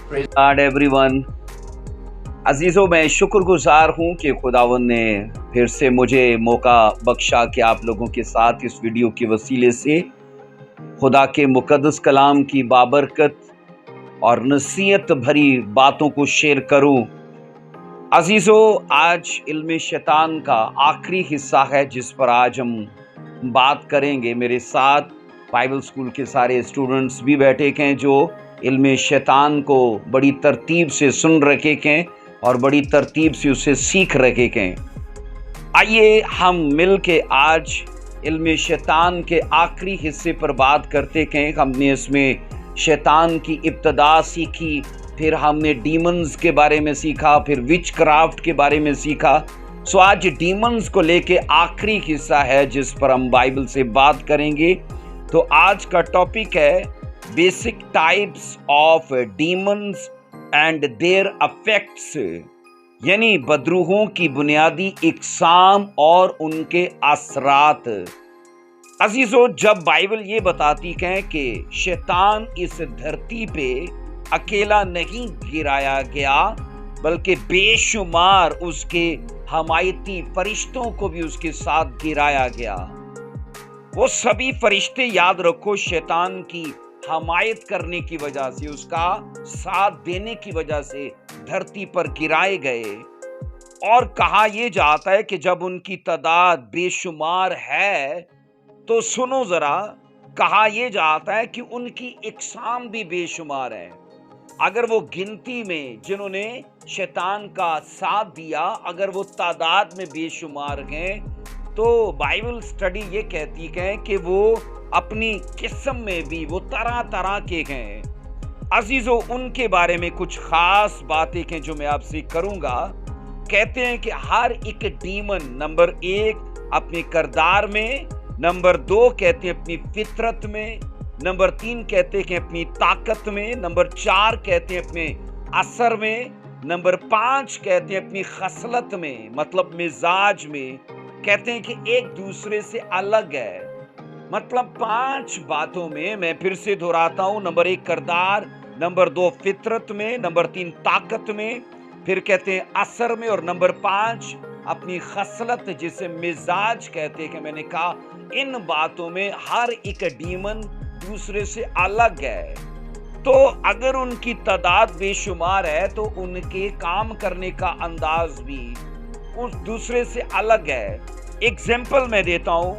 Praise God everyone. अजीज़ों, मैं शुक्रगुजार हूँ कि खुदावंद ने फिर से मुझे मौका बख्शा कि आप लोगों के साथ इस वीडियो के वसीले से खुदा के मुकद्दस कलाम की बाबरकत और नसीहत भरी बातों को शेयर करूँ। अजीज़ों, आज इल्म शैतान का आखिरी हिस्सा है जिस पर आज हम बात करेंगे। मेरे साथ बाइबल स्कूल के सारे स्टूडेंट्स भी बैठे हैं जो इल्म शैतान को बड़ी तरतीब से सुन रखे हैं और बड़ी तरतीब से उसे सीख रखे हैं। आइए हम मिल के आज इल्म शैतान के आखिरी हिस्से पर बात करते हैं। हमने इसमें शैतान की इब्तदा सीखी, फिर हमने डीमंस के बारे में सीखा, फिर विच क्राफ्ट के बारे में सीखा। सो आज डीमंस को लेके आखिरी हिस्सा है जिस पर हम बाइबल से बात करेंगे। तो आज का टॉपिक है basic types of demons and their effects, यानी बदरूहों की बुनियादी इकसाम और उनके असरात। अजीजों, जब बाइबल ये बताती है कि शैतान इस धरती पे अकेला नहीं गिराया गया बल्कि बेशुमार उसके हमायती फरिश्तों को भी उसके साथ गिराया गया। वो सभी फरिश्ते, याद रखो, शैतान की हमायत करने की वजह से, उसका साथ देने की वजह से धरती पर गिराए गए। और कहा यह जाता है कि जब उनकी तादाद बेशुमार है तो सुनो जरा, कहा यह जाता है कि उनकी इकसाम भी बेशुमार है। अगर वो गिनती में जिन्होंने शैतान का साथ दिया, अगर वो तादाद में बेशुमार हैं, तो बाइबल स्टडी ये कहती है कि वो अपनी किस्म में भी वो तरह तरह के हैं। अजीजों, उनके बारे में कुछ खास बातें हैं जो मैं आपसे करूंगा। कहते हैं कि हर एक डीमन नंबर 1 अपने किरदार में, नंबर 2 कहते हैं अपनी फितरत में, नंबर 3 कहते हैं अपनी ताकत में, नंबर 4 कहते हैं अपने असर में, नंबर 5 कहते हैं अपनी खसलत में, मतलब मिजाज में। कहते हैं कि एक दूसरे से अलग है। मतलब 5 बातों में, मैं फिर से दोहराता हूं, नंबर 1 किरदार, नंबर 2 फितरत में, नंबर 3 ताकत में, फिर कहते हैं असर में, और नंबर 5 अपनी खसलत जिसे मिजाज कहते हैं। कि मैंने कहा इन बातों में हर एक डीमन दूसरे से अलग है। तो अगर उनकी तादाद बेशुमार है तो उनके काम करने का अंदाज भी उस दूसरे से अलग है। एग्जाम्पल मैं देता हूं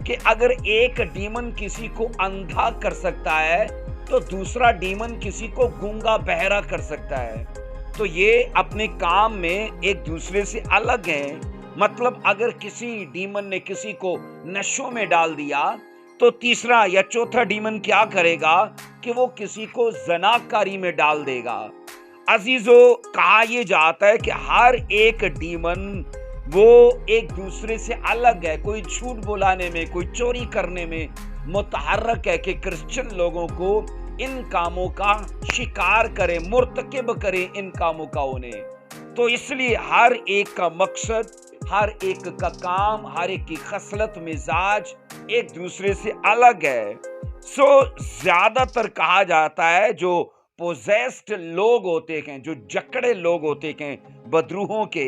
कि अगर एक डीमन किसी को अंधा कर सकता है तो दूसरा डीमन किसी को गूंगा बहरा कर सकता है। तो ये अपने काम में एक दूसरे से अलग हैं। मतलब अगर किसी डीमन ने किसी को नशों में डाल दिया तो तीसरा या चौथा डीमन क्या करेगा कि वो किसी को ज़नाकारी में डाल देगा। अजीजों, कहा यह जाता है कि हर एक डीमन वो एक दूसरे से अलग है। कोई झूठ बुलाने में, कोई चोरी करने में मुतहर्रक है कि क्रिश्चियन लोगों को इन कामों का शिकार करे, मुर्तकिब करे इन कामों का उन्हें। तो इसलिए हर एक का मकसद, हर एक का काम, हर एक की खसलत, मिजाज एक दूसरे से अलग है। सो ज्यादातर कहा जाता है जो पोजेस्ड लोग होते हैं, जो जकड़े लोग होते हैं बदरूहों के,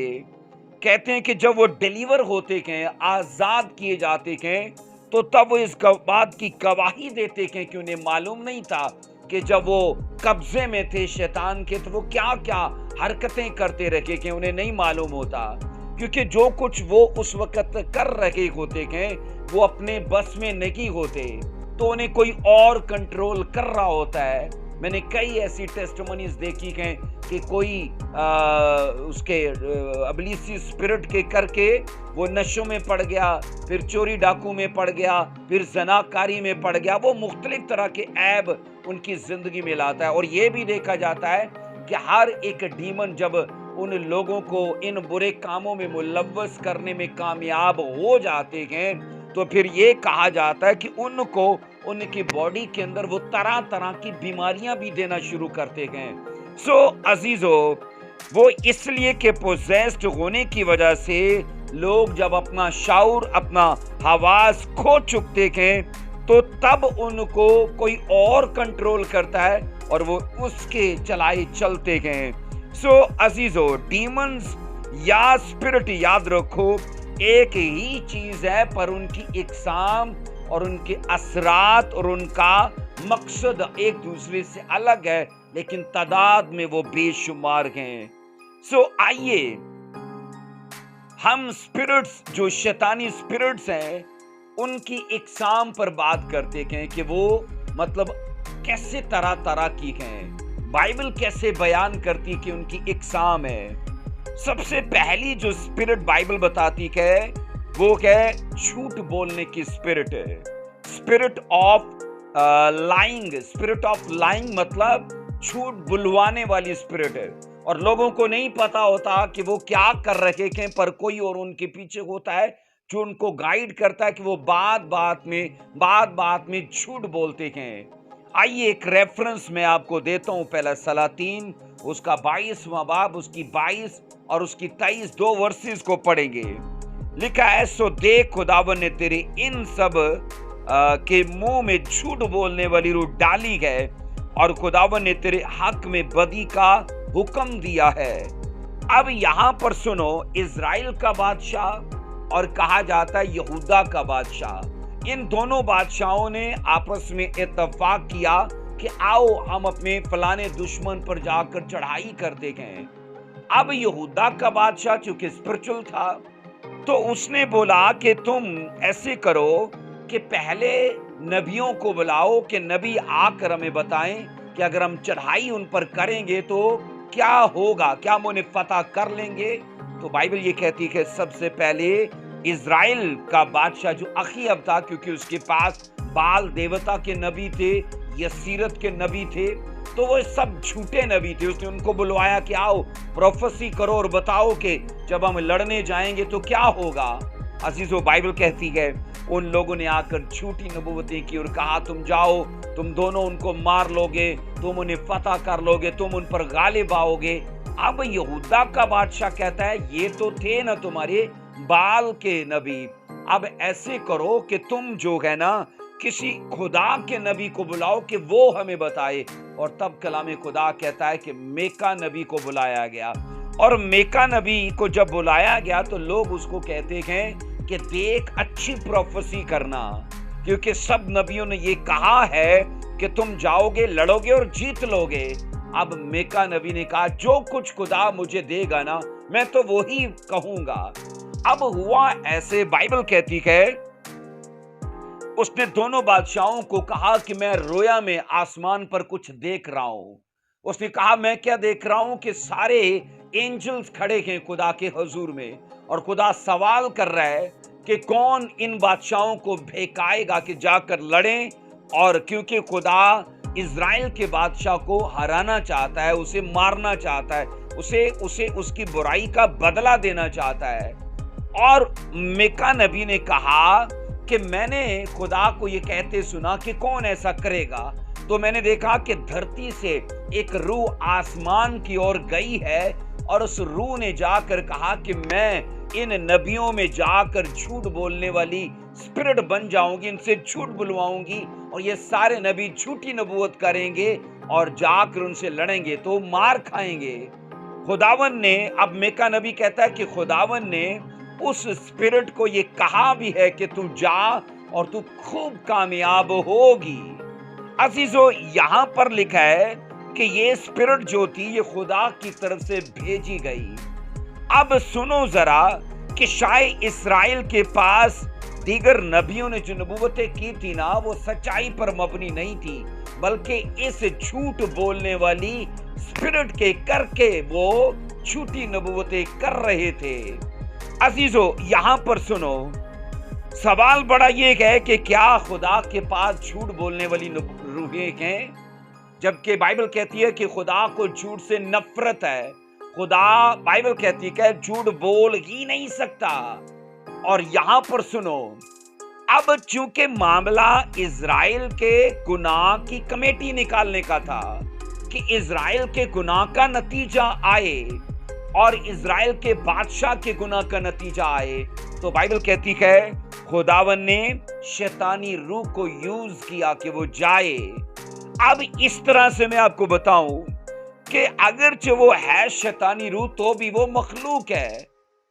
कहते हैं कि जब वो डिलीवर होते हैं, आजाद किए जाते हैं, तो तब वो इस बात की गवाही देते हैं कि उन्हें मालूम नहीं था कि जब वो कब्जे में थे शैतान के तो वो क्या क्या हरकतें करते रहे, कि उन्हें नहीं मालूम होता। क्योंकि जो कुछ वो उस वक्त कर रहे होते हैं वो अपने बस में नहीं होते, तो उन्हें कोई और कंट्रोल कर रहा होता है। मैंने कई ऐसी टेस्टिमोनीज देखी हैं कि कोई उसके अबलीसी स्पिरिट के करके वो नशों में पड़ गया, फिर चोरी डाकू में पड़ गया, फिर जनाकारी में पड़ गया। वो मुख्तलिफ तरह के ऐब उनकी जिंदगी में लाता है। और ये भी देखा जाता है कि हर एक डीमन जब उन लोगों को इन बुरे कामों में मुलव्वस करने में कामयाब हो जाते हैं, तो फिर ये कहा जाता है कि उनको उनकी बॉडी के अंदर वो तरह तरह की बीमारियां भी देना शुरू करते हैं। सो अजीजो, वो इसलिए कि पोजेस्ड होने की वजह से लोग जब अपना शाऊर, अपना हवास खो चुकते हैं, तो तब उनको कोई और कंट्रोल करता है और वो उसके चलाए चलते हैं। सो अजीजो, डीमंस या स्पिरिट याद रखो एक ही चीज है, पर उनकी इकसाम और उनके असरात और उनका मकसद एक दूसरे से अलग है, लेकिन तादाद में वो बेशुमार हैं। सो आइए हम स्पिरिट्स, जो शैतानी स्पिरिट्स हैं, उनकी इकसाम पर बात करते हैं कि वो मतलब कैसे तरह तरह की हैं, बाइबल कैसे बयान करती कि उनकी इकसाम है। सबसे पहली जो स्पिरिट बाइबल बताती है वो है झूठ बोलने की स्पिरिट है। Spirit of lying, spirit of lying मतलब झूठ बुलवाने वाली स्पिरिट है, और लोगों को नहीं पता होता कि वो क्या कर रहे हैं, पर कोई और उनके पीछे होता है जो उनको गाइड करता है कि वो बात बात में झूठ बोलते हैं। आइए एक रेफरेंस मैं आपको देता हूं, पहला सलातीन उसका 22वां बाब, उसकी 22 और उसकी 23 दो वर्सेस को पढ़ेंगे। लिखा है, सो देख खुदावन ने तेरे इन सब के मुंह में झूठ बोलने वाली रूह डाली है, और खुदावन ने तेरे हक में बदी का हुक्म दिया है। अब यहां पर सुनो, इजराइल का बादशाह और कहा जाता है यहूदा का बादशाह, इन दोनों बादशाहों ने आपस में इत्तेफाक किया कि आओ हम अपने फलाने दुश्मन पर जाकर चढ़ाई करते हैं। अब यहूदा का बादशाह चूंकि स्पिरिचुअल था, तो उसने बोला कि तुम ऐसे करो कि पहले नबियों को बुलाओ कि नबी आकर हमें बताएं कि अगर हम चढ़ाई उन पर करेंगे तो क्या होगा, क्या हम उन्हें फतह कर लेंगे। तो बाइबल ये कहती है सबसे पहले इजराइल का बादशाह जो अखीब था, क्योंकि उसके पास बाल देवता के नबी थे, यसीरत के नबी थे, तो वो सब झूठे नबी थे। उसने उनको बुलवाया कि आओ प्रोफेसी करो और बताओ कि जब हम लड़ने जाएंगे तो क्या होगा। अजीजों, बाइबल कहती है उन लोगों ने आकर झूठी नबूवतें की और कहा तुम जाओ, तुम दोनों उनको मार लोगे, तुम उन्हें फतह कर लोगे, तुम उन पर गालिब आओगे। अब यहूदा का बादशाह कहता है ये तो थे ना तुम्हारे बाल के नबी, अब ऐसे करो कि तुम जो है ना किसी खुदा के नबी को बुलाओ कि वो हमें बताए। और तब कलाम खुदा कहता है कि मेका नबी को बुलाया गया, और मेका नबी को जब बुलाया गया तो लोग उसको कहते हैं कि देख अच्छी प्रोफेसी करना, क्योंकि सब नबियों ने ये कहा है कि तुम जाओगे, लड़ोगे और जीत लोगे। अब मेका नबी ने कहा जो कुछ खुदा मुझे देगा ना मैं तो वो ही कहूंगा। अब हुआ ऐसे, बाइबल कहती है उसने दोनों बादशाहों को कहा कि मैं रोया में आसमान पर कुछ देख रहा हूं। उसने कहा मैं क्या देख रहा हूं कि सारे एंजल्स खड़े हैं खुदा के हुजूर में, और खुदा सवाल कर रहा है कि कौन इन बादशाहों को भेकाएगा कि जाकर लड़ें। और क्योंकि खुदा इजराइल के बादशाह को हराना चाहता है, उसे मारना चाहता है, उसे उसकी बुराई का बदला देना चाहता है। और मेका नबी ने कहा कि मैंने खुदा को ये कहते सुना कि कौन ऐसा करेगा, तो मैंने देखा कि धरती से एक रूह आसमान की ओर गई है, और उस रूह ने जाकर कहा कि मैं इन नबियों में जाकर झूठ बोलने वाली स्पिरिट बन जाऊंगी, इनसे झूठ बुलवाऊंगी, और ये सारे नबी झूठी नबूवत करेंगे और जाकर उनसे लड़ेंगे तो मार खाएंगे। खुदावन ने, अब मेका नबी कहता है कि खुदावन ने उस स्पिरिट को ये कहा भी है कि तू जा और तू खूब कामयाब होगी। अजीजों, यहां पर लिखा है कि ये स्पिरिट जो थी ये खुदा की तरफ से भेजी गई। अब सुनो जरा कि शायद इस्राएल के पास दीगर नबियों ने जो नबूवतें की थी ना वो सच्चाई पर मबनी नहीं थी, बल्कि इस झूठ बोलने वाली स्पिरिट के करके वो झूठी नबूवतें कर रहे थे। अजीजों, यहां पर सुनो, सवाल बड़ा ये है कि क्या खुदा के पास झूठ बोलने वाली रूहें हैं? जबकि बाइबल कहती है कि खुदा को झूठ से नफरत है। खुदा, बाइबल कहती है कि झूठ बोल ही नहीं सकता। और यहां पर सुनो, अब चूंकि मामला इज़राइल के गुनाह की कमेटी निकालने का था कि इज़राइल के गुनाह का नतीजा आए और इज़राइल के बादशाह के गुनाह का नतीजा आए, तो बाइबल कहती है खुदावन ने शैतानी रूह को यूज किया कि वो जाए। अब इस तरह से मैं आपको बताऊं कि अगरचे वो है शैतानी रूह, तो भी वो मखलूक है,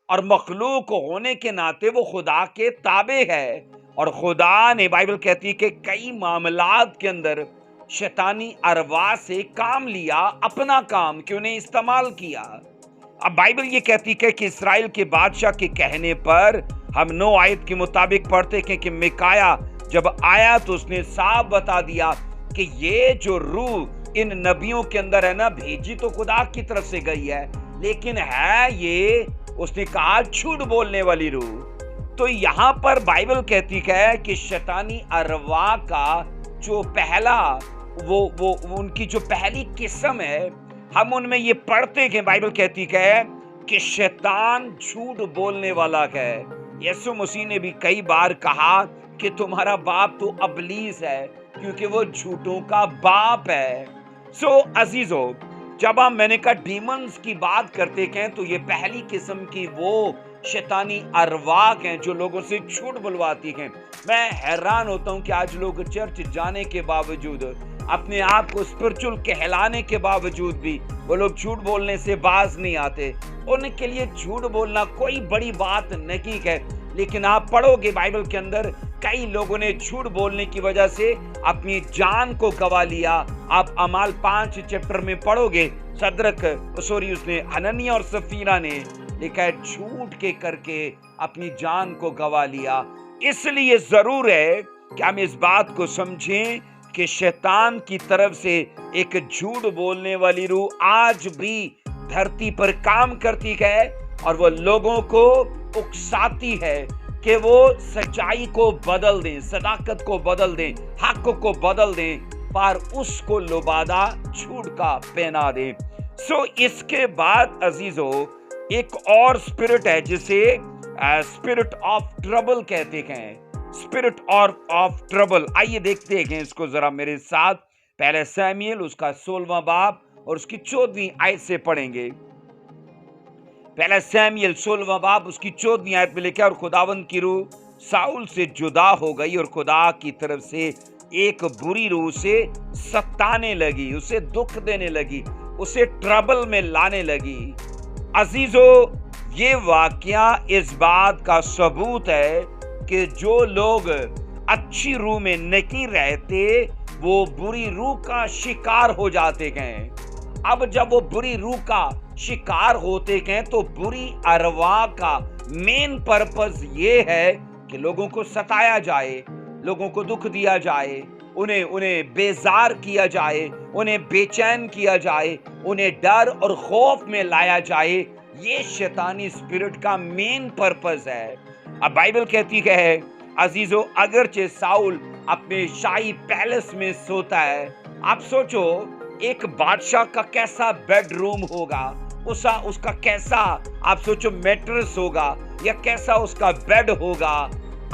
और मखलूक होने के नाते वो खुदा के ताबे है। और खुदा ने, बाइबल कहती है कि कई मामलात के अंदर शैतानी अरवा से काम लिया, अपना काम क्यों नहीं इस्तेमाल किया। अब बाइबल ये कहती है कि इस्राएल के बादशाह के कहने पर हम 9 आयत के मुताबिक पढ़ते हैं कि मिकाया जब आया तो उसने साफ बता दिया कि ये जो रूह इन नबियों के अंदर है ना, भेजी तो खुदा की तरफ से गई है, लेकिन है ये, उसने कहा, झूठ बोलने वाली रूह। तो यहां पर बाइबल कहती है कि शैतानी अरवा का जो पहला वो उनकी जो पहली किस्म है, हम उनमें ये पढ़ते हैं। बाइबल कहती है कि शैतान झूठ बोलने वाला है। यीशु मसीह ने भी कई बार कहा कि तुम्हारा बाप तो अबलीस है, क्योंकि वो झूठों का बाप है। सो अजीजो, जब मैंने कहा डीमंस की बात करते हैं, तो ये पहली किस्म की वो शैतानी अरवाक हैं जो लोगों से झूठ बुलवाती हैं। मैं हैरान होता हूं कि आज लोग चर्च जाने के बावजूद, अपने आप को स्पिरिचुअल कहलाने के बावजूद भी वो लोग झूठ बोलने से बाज नहीं आते। उनके लिए झूठ बोलना कोई बड़ी बात नहीं है, लेकिन आप पढ़ोगे बाइबल के अंदर कई लोगों ने झूठ बोलने की वजह से अपनी जान को गवा लिया। आप अमाल 5 चैप्टर में पढ़ोगे, उसने हननिया और सफीरा ने लिखा है झूठ के करके अपनी जान को गवा लिया। इसलिए जरूर है कि हम इस बात को समझें कि शैतान की तरफ से एक झूठ बोलने वाली रूह आज भी धरती पर काम करती है, और वो लोगों को उकसाती है कि वो सच्चाई को बदल दें, सदाकत को बदल दें, हक को बदल दें, पर उसको लुबादा झूठ का पहना दें। सो इसके बाद अजीजों, एक और स्पिरिट है जिसे स्पिरिट ऑफ ट्रबल कहते हैं। स्पिरिट ऑफ ट्रबल, आइए देखते हैं इसको जरा मेरे साथ। पहले सैमुएल उसका 16वां बाब और उसकी 14वीं आयत से पढ़ेंगे। पहला सैमुएल 16वां बाब उसकी 14वीं आयत में लिखा, और खुदावंद की रूह साउल से जुदा हो गई और खुदा की तरफ से एक बुरी रूह से सताने लगी, उसे दुख देने लगी, उसे ट्रबल में लाने लगी। अजीजों, ये वाकया इस बात का सबूत है कि जो लोग अच्छी रूह में नहीं रहते वो बुरी रूह का शिकार हो जाते हैं। अब जब वो बुरी रूह का शिकार होते हैं तो बुरी अरवा का मेन पर्पस ये है कि लोगों को सताया जाए, लोगों को दुख दिया जाए, उन्हें बेजार किया जाए, उन्हें बेचैन किया जाए, उन्हें डर और खौफ में लाया जाए। ये शैतानी स्पिरिट का मेन पर्पस है। अब बाइबल कहती है अजीजों, अगरचे साउल अपने शाही पैलेस में सोता है, आप सोचो एक बादशाह का कैसा बेडरूम होगा, उसका कैसा आप सोचो मैट्रेस होगा, या कैसा उसका बेड होगा।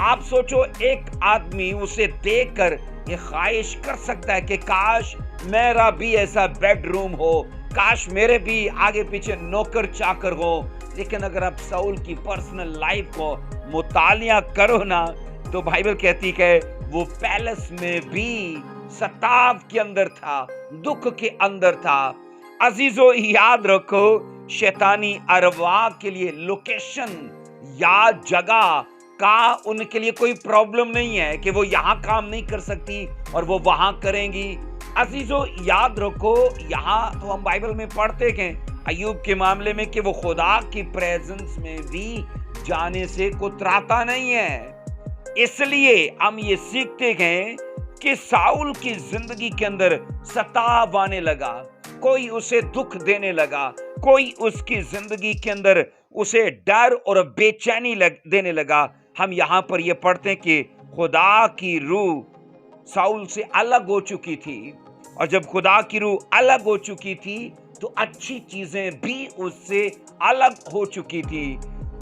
आप सोचो एक आदमी उसे देखकर ये ख्वाहिश कर सकता है कि काश मेरा भी ऐसा बेडरूम हो, काश मेरे भी आगे पीछे नौकर चाकर हो। लेकिन अगर आप साउल की पर्सनल लाइफ को मुतालिया करो ना, तो बाइबल कहती है वो पैलेस में भी सताव के अंदर था, दुख के अंदर था। अजीजों, याद रखो, शैतानी अरवा के लिए लोकेशन या जगह का उनके लिए कोई प्रॉब्लम नहीं है कि वो यहाँ काम नहीं कर सकती और वो वहां करेंगी। अजीजों, याद रखो, यहाँ तो हम बाइबल में पढ़ते हैं अय्यूब के मामले में कि वो खुदा की प्रेजेंस में भी जाने से कुतराता नहीं है। इसलिए हम ये सीखते हैं कि साउल की जिंदगी के अंदर सताव आने लगा, कोई उसे दुख देने लगा, कोई उसकी जिंदगी के अंदर उसे डर और बेचैनी देने लगा। हम यहाँ पर ये पढ़ते हैं कि खुदा की रूह साउल से अलग हो चुकी थी। اور جب خدا کی روح الگ ہو چکی تھی تو اچھی چیزیں بھی اس سے الگ ہو چکی تھی،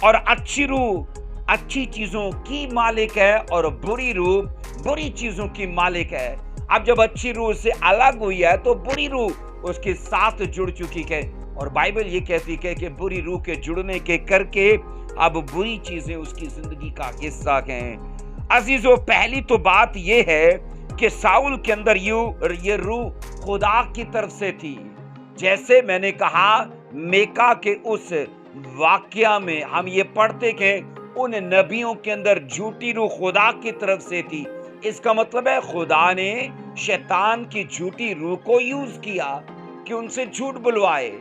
اور اچھی روح اچھی چیزوں کی مالک ہے اور بری روح بری چیزوں کی مالک ہے۔ اب جب اچھی روح سے الگ ہوئی ہے تو بری روح اس کے ساتھ جڑ چکی ہے، اور بائبل یہ کہتی ہے کہ بری روح کے جڑنے کے کر کے اب بری چیزیں اس کی زندگی کا حصہ ہیں۔ عزیزو، پہلی تو بات یہ ہے کہ ساؤل کے اندر یہ روح خدا کی طرف سے تھی۔ جیسے میں نے کہا میکا کے اس واقعہ میں ہم یہ پڑھتے کہ ان نبیوں کے اندر جھوٹی روح خدا کی طرف سے تھی۔ اس کا مطلب ہے خدا نے شیطان کی جھوٹی روح کو یوز کیا کہ ان سے جھوٹ بلوائے۔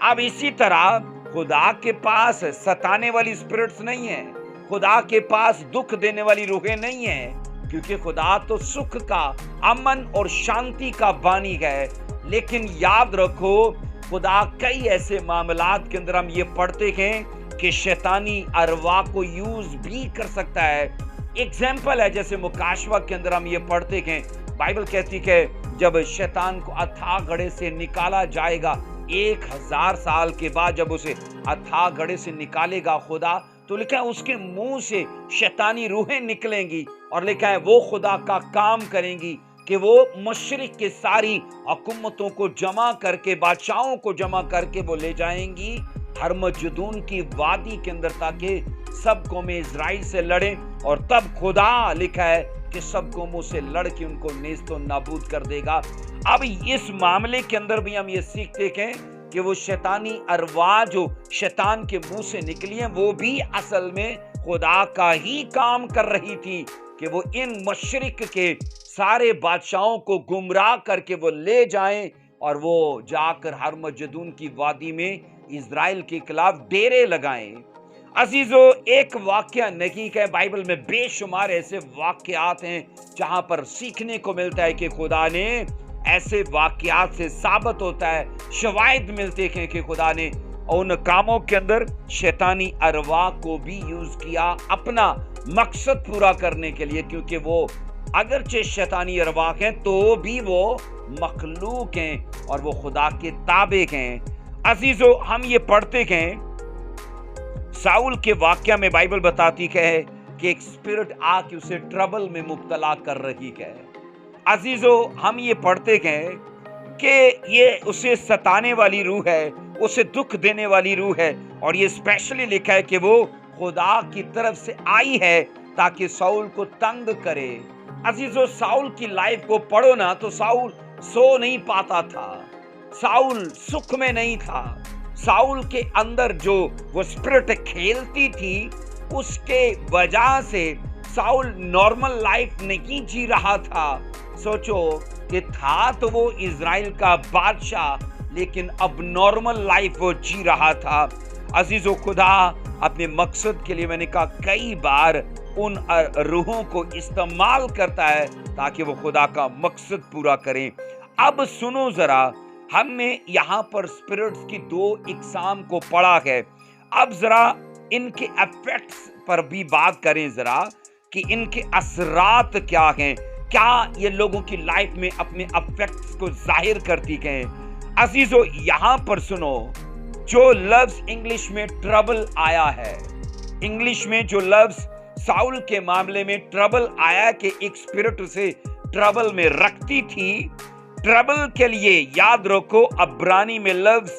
اب اسی طرح خدا کے پاس ستانے والی اسپرٹس نہیں ہیں، خدا کے پاس دکھ دینے والی روحیں نہیں ہیں، کیونکہ خدا تو سکھ کا، امن اور شانتی کا بانی ہے۔ لیکن یاد رکھو خدا کئی ایسے معاملات کے اندر ہم یہ پڑھتے ہیں کہ شیطانی ارواح کو یوز بھی کر سکتا ہے۔ ایگزامپل ہے جیسے مکاشوہ کے اندر ہم یہ پڑھتے ہیں، بائبل کہتی کہ جب شیطان کو اتھاہ گڑھے سے نکالا جائے گا، 1000 سال کے بعد جب اسے اتھاہ گڑھے سے نکالے گا خدا، تو لکھا ہے اس کے منہ سے شیطانی روحیں نکلیں گی، اور لکھا ہے وہ خدا کا کام کریں گی کہ وہ مشرق کے ساری حکومتوں کو جمع کر کے، بادشاہوں کو جمع کر کے وہ لے جائیں گی ہرمجدون کی وادی کے اندر، تاکہ سب قومیں اسرائیل سے لڑیں، اور تب خدا لکھا ہے کہ سب قوموں سے لڑ کے ان کو نیست و نابود کر دے گا۔ اب اس معاملے کے اندر بھی ہم یہ سیکھتے ہیں کہ وہ شیطانی ارواح جو شیطان کے منہ سے نکلی ہیں وہ بھی اصل میں خدا کا ہی کام کر رہی تھی کہ وہ ان مشرق کے سارے بادشاہوں کو گمراہ کر کے وہ لے جائیں، اور وہ جا کر ہرمجدون کی وادی میں اسرائیل کے خلاف ڈیرے لگائیں۔ عزیزو، ایک واقعہ نہیں ہے، بائبل میں بے شمار ایسے واقعات ہیں جہاں پر سیکھنے کو ملتا ہے کہ خدا نے ایسے واقعات سے ثابت ہوتا ہے، شواہد ملتے ہیں کہ خدا نے ان کاموں کے اندر شیطانی ارواح کو بھی یوز کیا اپنا مقصد پورا کرنے کے لیے، کیونکہ وہ اگرچہ شیطانی ارواح ہیں تو بھی وہ مخلوق ہیں اور وہ خدا کے تابع ہیں۔ عزیزو، ہم یہ پڑھتے ہیں ساؤل کے واقعہ میں بائبل بتاتی ہے کہ ایک اسپرٹ آ کے اسے ٹربل میں مبتلا کر رہی ہے۔ عزیزو، ہم یہ پڑھتے ہیں کہ یہ اسے ستانے والی روح ہے، اسے دکھ دینے والی روح ہے، اور یہ اسپیشلی لکھا ہے کہ وہ خدا کی طرف سے آئی ہے تاکہ ساؤل کو تنگ کرے۔ عزیزو، ساؤل کی لائف کو پڑھو نا تو ساؤل سو نہیں پاتا تھا، ساؤل سکھ میں نہیں تھا، ساؤل کے اندر جو وہ اسپرٹ کھیلتی تھی اس کے وجہ سے ساؤل نارمل لائف نہیں جی رہا تھا۔ سوچو کہ تھا تو وہ اسرائیل کا بادشاہ، لیکن اب نارمل لائف وہ جی رہا تھا۔ عزیزو، خدا اپنے مقصد کے لیے، میں نے کہا کئی بار، ان روحوں کو استعمال کرتا ہے تاکہ وہ خدا کا مقصد پورا کریں۔ اب سنو ذرا، ہم نے یہاں پر اسپرٹس کی 2 اقسام کو پڑھا ہے، اب ذرا ان کے ایفیکٹس پر بھی بات کریں ذرا کہ ان کے اثرات کیا ہیں، کیا یہ لوگوں کی لائف میں اپنے ایفیکٹس کو ظاہر کرتی ہیں۔ عزیزو، یہاں پر سنو، جو لفظ انگلش میں ٹربل آیا ہے، انگلش میں جو لفظ ساؤل کے معاملے میں ٹربل آیا کہ ایک اسپرٹ اسے ٹربل میں رکھتی تھی، ٹربل کے لیے یاد رکھو عبرانی میں لفظ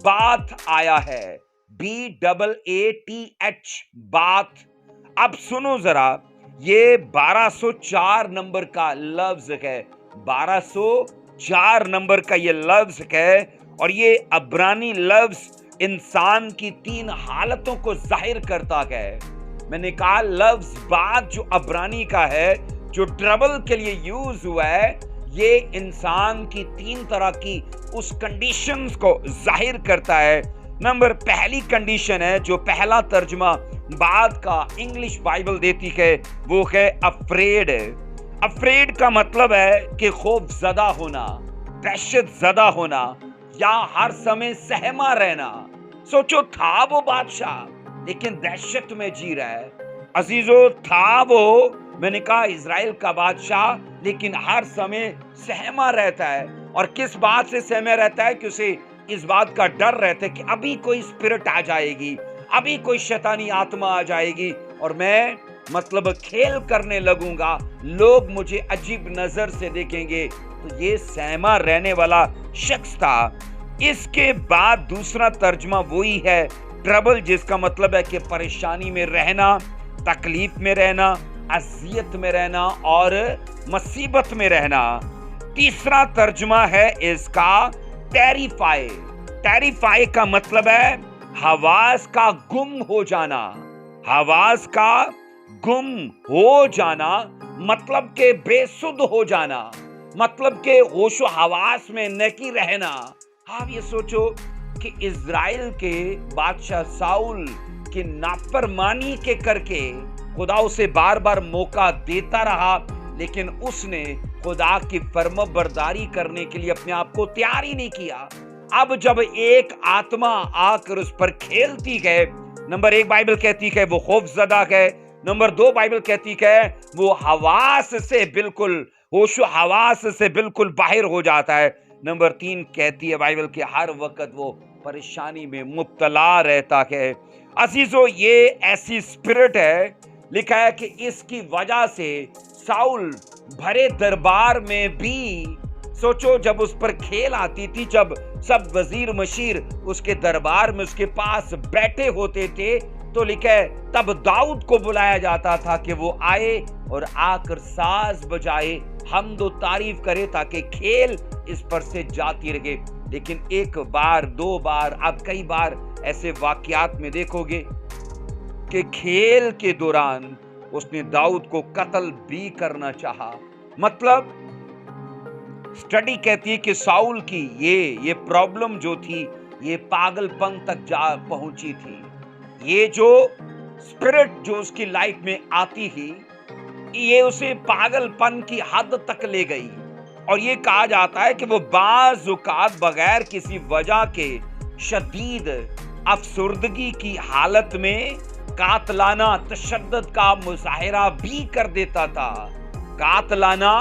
بات آیا ہے، BAATH، بات۔ اب سنو ذرا، یہ 1204 نمبر کا لفظ ہے، 1204 نمبر کا یہ لفظ ہے، اور یہ عبرانی لفظ انسان کی 3 حالتوں کو ظاہر کرتا ہے۔ میں نے کہا لفظ بات جو عبرانی کا ہے، جو ٹربل کے لیے یوز ہوا ہے، یہ انسان کی 3 طرح کی اس کنڈیشنز کو ظاہر کرتا ہے۔ پہلی کنڈیشن ہے، جو پہلا ترجمہ بعد کا انگلش بائبل دیتی ہے، وہ ہے افریڈ۔ افریڈ کا مطلب ہے کہ خوف زدہ ہونا، دہشت زدہ ہونا، یا ہر سمے سہما رہنا۔ سوچو، تھا وہ بادشاہ لیکن دہشت میں جی رہا ہے۔ عزیزو، تھا وہ، میں نے کہا اسرائیل کا بادشاہ، لیکن ہر سمے سہما رہتا ہے، और किस बात से सहमे रहता है कि उसे इस बात का डर रहता है कि अभी कोई स्पिरिट आ जाएगी, अभी कोई शैतानी आत्मा आ जाएगी और मैं मतलब खेल करने लगूंगा, लोग मुझे अजीब नजर से देखेंगे। तो ये सहमा रहने वाला शख्स था। इसके बाद दूसरा तर्जमा वही है ट्रबल, जिसका मतलब है कि परेशानी में रहना, तकलीफ में रहना, अजियत में रहना और मुसीबत में रहना। तीसरा तर्जमा है इसका टेरिफाई। टेरिफाई का मतलब है हवास का गुम हो जाना। हवास का गुम हो जाना मतलब के बेसुध हो जाना, मतलब के होशो हवास में नहीं रहना। आप ये सोचो कि इज़राइल के बादशाह साउल की नाफरमानी के करके खुदा उसे बार बार मौका देता रहा, लेकिन उसने खुदा की फर्माबरदारी करने के लिए अपने आप को तैयार ही नहीं किया। अब जब एक आत्मा आकर उस पर खेलती है, नंबर 1 बाइबल कहती है वो खौफजदा है, नंबर 2 बाइबल कहती है वो हवास से बिल्कुल होशो हवास से बिल्कुल बाहर हो जाता है, नंबर 3 कहती है बाइबल के हर वक्त वो परेशानी में मुब्तला रहता है। अजीजों, ये ऐसी स्पिरिट है, लिखा है कि इसकी वजह से साउल भरे दरबार में भी, सोचो जब उस पर खेल आती थी, जब सब वजीर मशीर उसके दरबार में उसके पास बैठे होते थे, तो लिखा है तब दाऊद को बुलाया जाता था कि वो आए और आकर साज बजाए, हमद व तारीफ करे ताकि खेल इस पर से जाती रहे। लेकिन एक बार, 2 बार, आप कई बार ऐसे वाकयात में देखोगे कि खेल के दौरान उसने दाऊद को कत्ल भी करना चाहा। मतलब स्टडी कहती है कि साउल की ये प्रॉब्लम जो थी, ये पागलपन तक जा पहुंची थी। ये जो स्पिरिट जो उसकी लाइफ में आती थी, ये उसे पागलपन की हद तक ले गई। और ये कहा जाता है कि वो बाज़ औक़ात बगैर किसी वजह के शदीद अफसुर्दगी की हालत में कातलाना तशद्दुद का मुज़ाहिरा भी कर देता था। कातलाना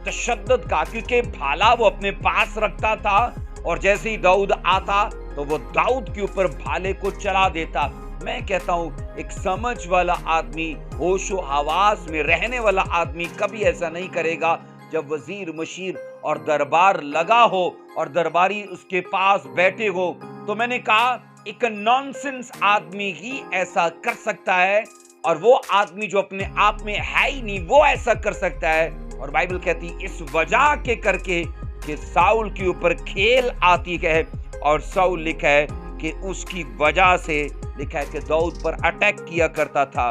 तशद्दुद का, क्योंकि भाला वो अपने पास रखता था और जैसे ही दाऊद आता तो वो दाऊद के ऊपर भाले को चला देता। मैं कहता हूं एक समझ वाला आदमी, होशो हवास में रहने वाला आदमी कभी ऐसा नहीं करेगा। जब वजीर मशीर और दरबार लगा हो और दरबारी उसके पास बैठे हो, तो मैंने कहा एक नॉनसेंस आदमी ही ऐसा कर सकता है, और वो आदमी जो अपने आप में है ही नहीं वो ऐसा कर सकता है। और बाइबल कहती इस वजह के करके कि साउल के ऊपर खेल आती है, और साउल लिखा है कि उसकी वजह से लिखा है कि दाऊद पर अटैक किया करता था।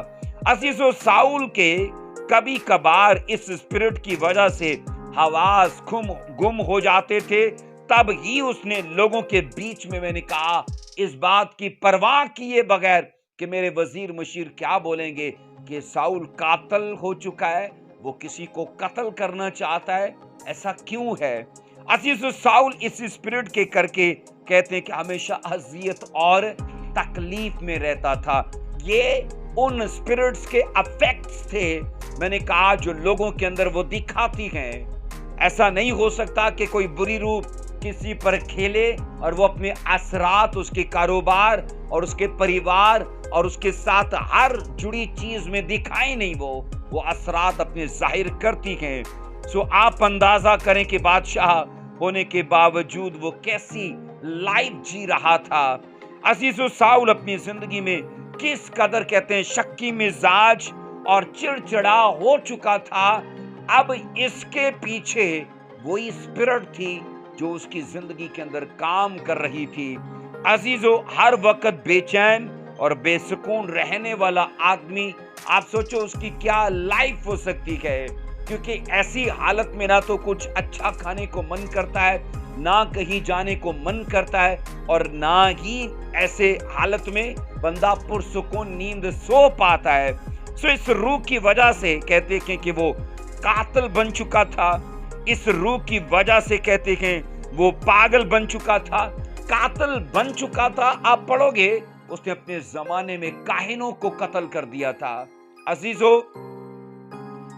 अजीजों, साउल के कभी कभार इस स्पिरिट की वजह से हवास गुम हो जाते थे, तब ही उसने लोगों के बीच में, मैंने कहा, इस बात की परवाह किए बगैर कि मेरे वजीर मशीर क्या बोलेंगे कि साउल कातल हो चुका है, वो किसी को कत्ल करना चाहता है, ऐसा क्यों है? अजीजों, साउल इस स्पिरिट के करके कहते हैं कि हमेशा अजियत और तकलीफ में रहता था। ये उन स्पिरिट्स के अफेक्ट्स थे, मैंने कहा, जो लोगों के अंदर वो दिखाती हैं। ऐसा नहीं हो सकता कि कोई बुरी रूह किसी पर खेले और वो अपने असरात उसके कारोबार और उसके परिवार और उसके साथ हर जुड़ी चीज में दिखाए नहीं। वो असरात अपने जाहिर करती हैं। सो आप अंदाजा करें कि बादशाह होने के बावजूद वो कैसी लाइफ जी रहा था। अजीजो, साउल अपनी जिंदगी में किस कदर कहते हैं शक्की मिजाज और चिड़चिड़ा हो चुका था। अब इसके पीछे वही स्पिरिट थी जो उसकी जिंदगी के अंदर काम कर रही थी। अजीजो, हर वक्त बेचैन और बेसुकून रहने वाला आदमी, आप सोचो उसकी क्या लाइफ हो सकती है, क्योंकि ऐसी हालत में ना तो कुछ अच्छा खाने को मन करता है, ना कहीं जाने को मन करता है, और ना ही ऐसे हालत में बंदा पुरसुकून नींद सो पाता है। सो इस रूह की वजह से कहते हैं कि वो कातिल बन चुका था। इस रूह की वजह से कहते हैं वो पागल बन चुका था, कातिल बन चुका था। आप पढ़ोगे उसने अपने जमाने में काहिनों को कत्ल कर दिया था। अजीजों,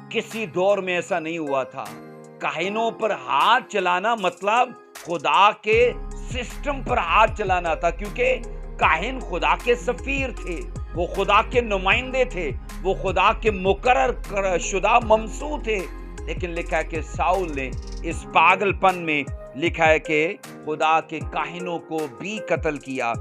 किसी दौर में ऐसा नहीं हुआ था। काहिनों पर हाथ चलाना मतलब खुदा के सिस्टम पर हाथ चलाना था, क्योंकि काहिन खुदा के सफीर थे, वो खुदा के नुमाइंदे थे, वो खुदा के मुकर्रर शुदा ममसू थे। लेकिन लिखा है कि साउल ने इस पागलपन में लिखा है कि खुदा के काहिनों को भी कत्ल किया।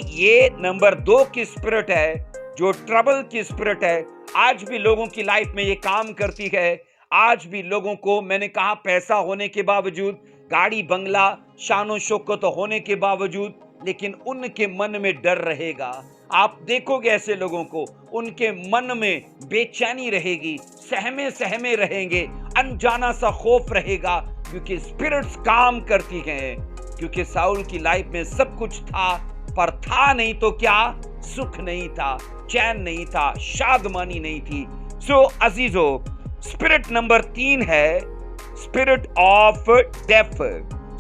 ये नंबर 2 की स्पिरिट है, जो ट्रबल की स्पिरिट है। आज भी लोगों की लाइफ में ये काम करती है। आज भी लोगों को, मैंने कहा, पैसा होने के बावजूद, गाड़ी बंगला शानो शौकत होने के बावजूद, लेकिन उनके मन में डर रहेगा। आप देखोगे ऐसे लोगों को, उनके मन में बेचैनी रहेगी, सहमे सहमे रहेंगे, अनजाना सा खौफ रहेगा, क्योंकि स्पिरिट्स काम करती हैं। क्योंकि साउल की लाइफ में सब कुछ था, पर था नहीं तो क्या, सुख नहीं था, चैन नहीं था, शादमानी नहीं थी। अजीजो, स्पिरिट नंबर 3 है spirit of death.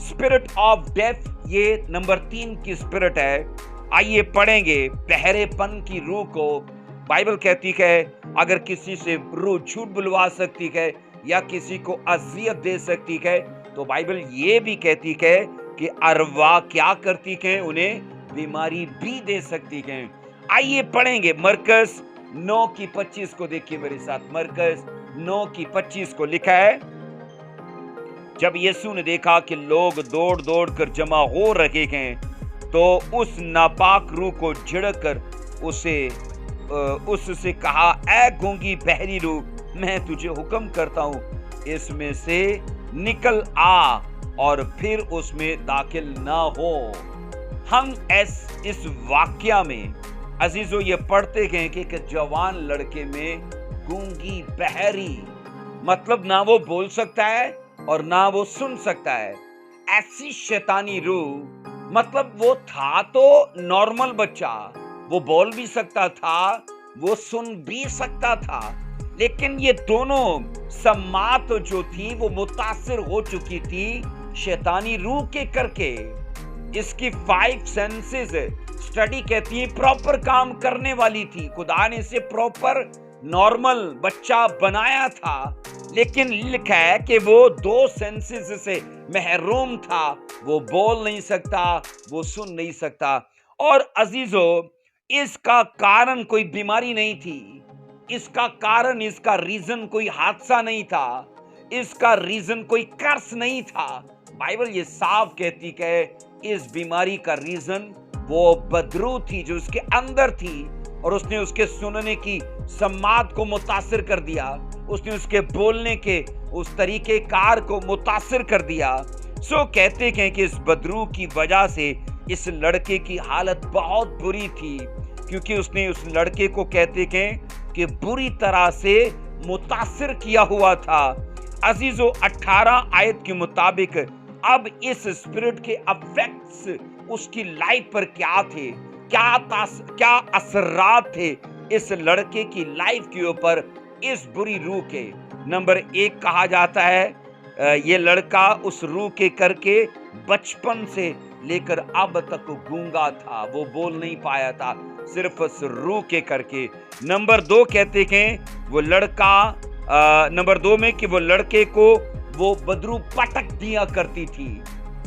Spirit of death ये नंबर 3 की स्पिरिट है। आइए पढ़ेंगे। बहरेपन की रूह को बाइबल कहती है अगर किसी से रूह झूठ बुलवा सकती है या किसी को अजियत दे सकती है, तो बाइबल ये भी कहती है कि अरवा क्या करती है, उन्हें बीमारी भी दे सकती है। आइए पढ़ेंगे मरकस 9:25 को। देखिए मेरे साथ, मरकस 9:25 को लिखा है, जब यीशु ने देखा कि लोग दौड़ दौड़ कर जमा हो रहे हैं, तो उस नापाक रूह को झिड़क कर उससे कहा, ऐ गूंगी बहरी रूह, मैं तुझे हुक्म करता हूं, इसमें से निकल आ और फिर उसमें दाखिल ना हो। हम इस वाक्या में अजीजों ये पढ़ते हैं कि एक जवान लड़के में गूंगी बहरी, मतलब ना वो बोल सकता है और ना वो सुन सकता है। ऐसी शैतानी रूह, मतलब वो था तो नॉर्मल बच्चा, वो बोल भी सकता था, वो सुन भी सकता था, लेकिन ये दोनों समात जो थी वो मुतासिर हो चुकी थी शैतानी रूह के करके। इसकी 5 सेंसेस स्टडी कहती है प्रॉपर काम करने वाली थी। खुदा ने इसे प्रॉपर नॉर्मल बच्चा बनाया था, लेकिन लिखा है कि वो 2 सेंसेस से महरूम था। वो बोल नहीं सकता, वो सुन नहीं सकता। और अजीजों, इसका कारण कोई बीमारी नहीं थी, इसका कारण, इसका रीजन कोई हादसा नहीं था, इसका रीजन कोई कर्स नहीं था। बाइबल ये साफ कहती है इस बीमारी का रीजन वो बदरू थी जो उसके अंदर थी, और उसने उसके सुनने की सम्माद को मुतासिर कर दिया, उसने उसके बोलने के उस तरीके कार को मुतासिर कर दिया। कहते हैं कि इस बदरू की वजह से इस लड़के की हालत बहुत बुरी थी, क्योंकि उसने उस लड़के को, कहते हैं कि बुरी तरह से मुतासिर किया हुआ था। अजीजों, 18 आयत के मुताबिक अब इस स्पिरिट के अफेक्ट्स उसकी लाइफ पर क्या थे, क्या असरात थे इस लड़के की लाइफ के ऊपर इस बुरी रूह के। नंबर 1 कहा जाता है ये लड़का उस रूह के करके बचपन से लेकर अब तक गूंगा था, वो बोल नहीं पाया था, सिर्फ उस रूह के करके। नंबर 2 कहते हैं वो लड़का, नंबर 2 में कि वो लड़के को वो बदरू पटक दिया करती थी,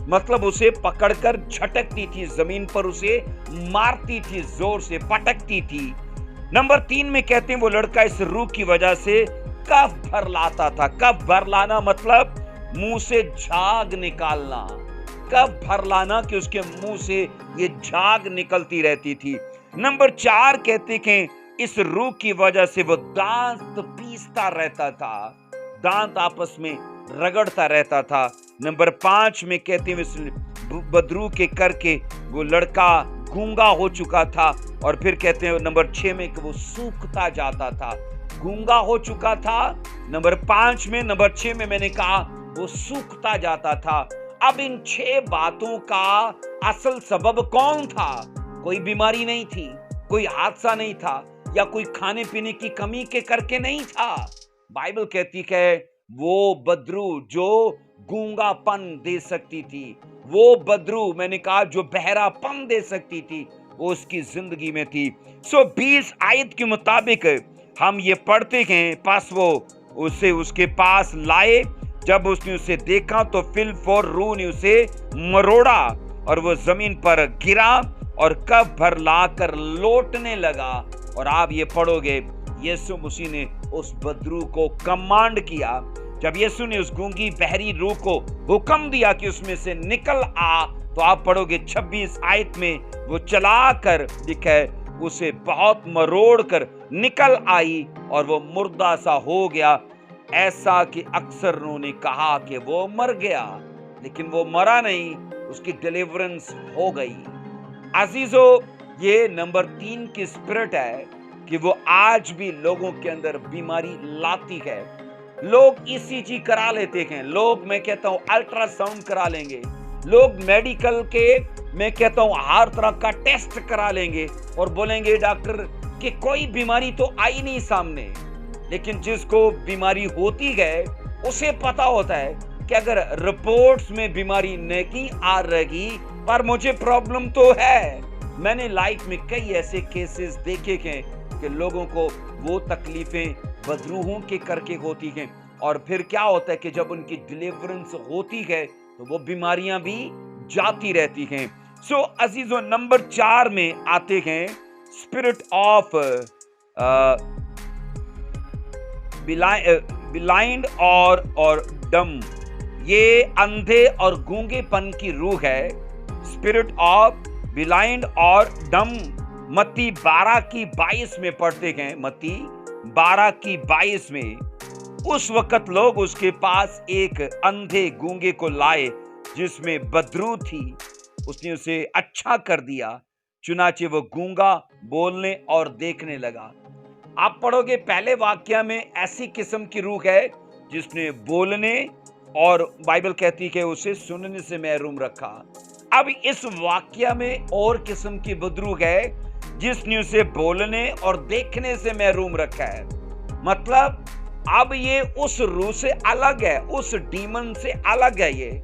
मतलब उसे पकड़कर झटकती थी, जमीन पर उसे मारती थी, जोर से पटकती थी। नंबर 3 में कहते हैं वो लड़का इस रूह की वजह से कफ भर लाता था। कफ भर लाना मतलब मुंह से झाग निकालना, कफ भर लाना कि उसके मुंह से ये झाग निकलती रहती थी। नंबर 4 कहते हैं इस रूह की वजह से वो दांत पीसता रहता था, दांत आपस में रगड़ता रहता था। नंबर 5 में कहते हैं इस बदरू के करके वो लड़का गूंगा हो चुका था, और फिर कहते हैं नंबर 6 में कि वो सूखता जाता था, गूंगा हो चुका था नंबर 5 में, नंबर 6 में मैंने कहा वो सूखता जाता था। अब इन 6 बातों का असल सबब कौन था? कोई बीमारी नहीं थी, कोई हादसा नहीं था, या कोई खाने पीने की कमी के करके नहीं था। बाइबल कहती है वो बदरू जो गूंगापन दे सकती थी, वो बदरू मैंने कहा जो बहरापन दे सकती थी, वो उसकी जिंदगी में थी। 20 आयत के मुताबिक हम ये पढ़ते हैं, पास वो उसे उसके पास लाए जब उसने उसे देखा तो फिल फॉर रूह ने उसे मरोड़ा और वो जमीन पर गिरा और कब भर लाकर लौटने लगा। और आप ये पढ़ोगे, यीशु मसीह ने उस बदरू को कमांड किया। जब यीशु ने उस गूंगी बहरी रूह को हुक्म दिया कि उसमें से निकल आ, तो आप पढ़ोगे 26 आयत में, वो चला कर लिखा है उसे बहुत मरोड़ कर निकल आई और वो मुर्दा सा हो गया। ऐसा कि अक्सर उन्होंने कहा कि वो मर गया, लेकिन वो मरा नहीं, उसकी डिलीवरेंस हो गई। अजीजो, ये नंबर 3 की स्पिरिट है कि वो आज भी लोगों के अंदर बीमारी लाती है। लोग ईसीजी करा लेते हैं, लोग मैं कहता हूं अल्ट्रासाउंड करा लेंगे, लोग मेडिकल के मैं कहता हूं हर तरह का टेस्ट करा लेंगे और बोलेंगे डॉक्टर कि कोई बीमारी तो आई नहीं सामने। लेकिन जिसको बीमारी होती है उसे पता होता है कि अगर रिपोर्ट्स में बीमारी नहीं आ रही पर मुझे प्रॉब्लम तो है। मैंने लाइफ में कई ऐसे केसेस देखे हैं कि लोगों को वो तकलीफें बदरूहों के करके होती हैं और फिर क्या होता है कि जब उनकी डिलीवरेंस होती है तो वो बीमारियां भी जाती रहती हैं। सो अजीजों, नंबर 4 में आते हैं स्पिरिट ऑफ ब्लाइंड और डम। ये अंधे और गूंगेपन की रूह है। स्पिरिट ऑफ ब्लाइंड और डम मत्ती 12 की 22 में पढ़ते हैं। मत्ती 12 की 22 में, उस वक्त लोग उसके पास एक अंधे गूंगे को लाए जिसमें बदरू थी। उसने उसे अच्छा कर दिया, चुनाचे वो गूंगा बोलने और देखने लगा। आप पढ़ोगे पहले वाक्य में ऐसी किस्म की रूह है जिसने बोलने और बाइबल कहती है कि उसे सुनने से महरूम रखा। अब इस वाक्य में और किस्म की बदरू है जिसने उसे बोलने और देखने से महरूम रखा है। मतलब अब ये उस रूह से अलग है, उस डीमन से अलग है। ये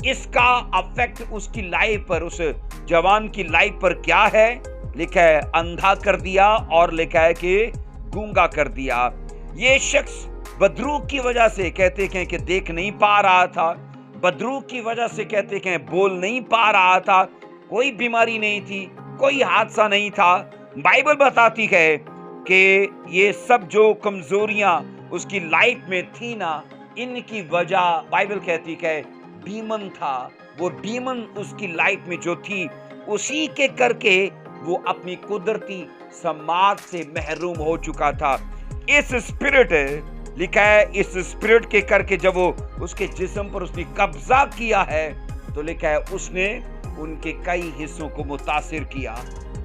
इसका अफेक्ट उसकी लाइफ पर, उस जवान की लाइफ पर क्या है? लिखा है अंधा कर दिया और लिखा है कि गूंगा कर दिया। ये शख्स बदरू की वजह से कहते हैं कि देख नहीं पा रहा था, बदरू की वजह से कहते हैं बोल नहीं पा रहा था, कोई बीमारी नहीं थी, कोई हादसा नहीं था। बाइबल बताती है कि ये सब जो कमजोरियां उसकी लाइफ में थी ना, इनकी वजह बाइबल कहती है डीमन था। वो डीमन उसकी लाइफ में जो थी उसी के करके वो अपनी कुदरती समाज से महरूम हो चुका था। इस स्पिरिट लिखा है, इस स्पिरिट के करके जब वो उसके जिस्म पर उसने कब्जा किया है तो लिखा है उसने उनके कई हिस्सों को मुतासिर किया।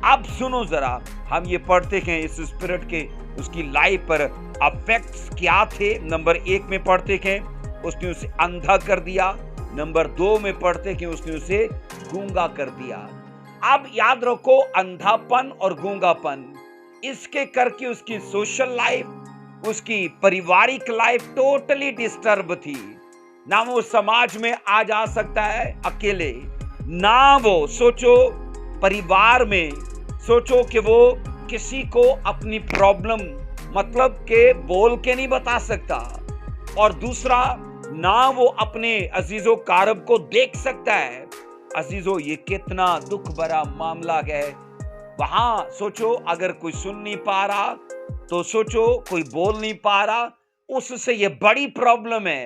अब सुनो जरा, हम ये पढ़ते हैं इस स्पिरिट के उसकी लाइफ पर अफेक्ट्स क्या थे। नंबर 1 में पढ़ते हैं उसने उसे अंधा कर दिया। नंबर 2 में पढ़ते हैं उसने उसे गूंगा कर दिया। अब याद रखो, अंधापन और गूंगापन इसके करके उसकी सोशल लाइफ, उसकी पारिवारिक लाइफ टोटली डिस्टर्ब थी। ना वो समाज में आ जा सकता है अकेले, ना वो सोचो परिवार में सोचो कि वो किसी को अपनी प्रॉब्लम मतलब के बोल के नहीं बता सकता, और दूसरा ना वो अपने अजीजों कारब को देख सकता है। अजीजों, ये कितना दुख भरा मामला है। वहां सोचो अगर कोई सुन नहीं पा रहा तो सोचो कोई बोल नहीं पा रहा, उससे ये बड़ी प्रॉब्लम है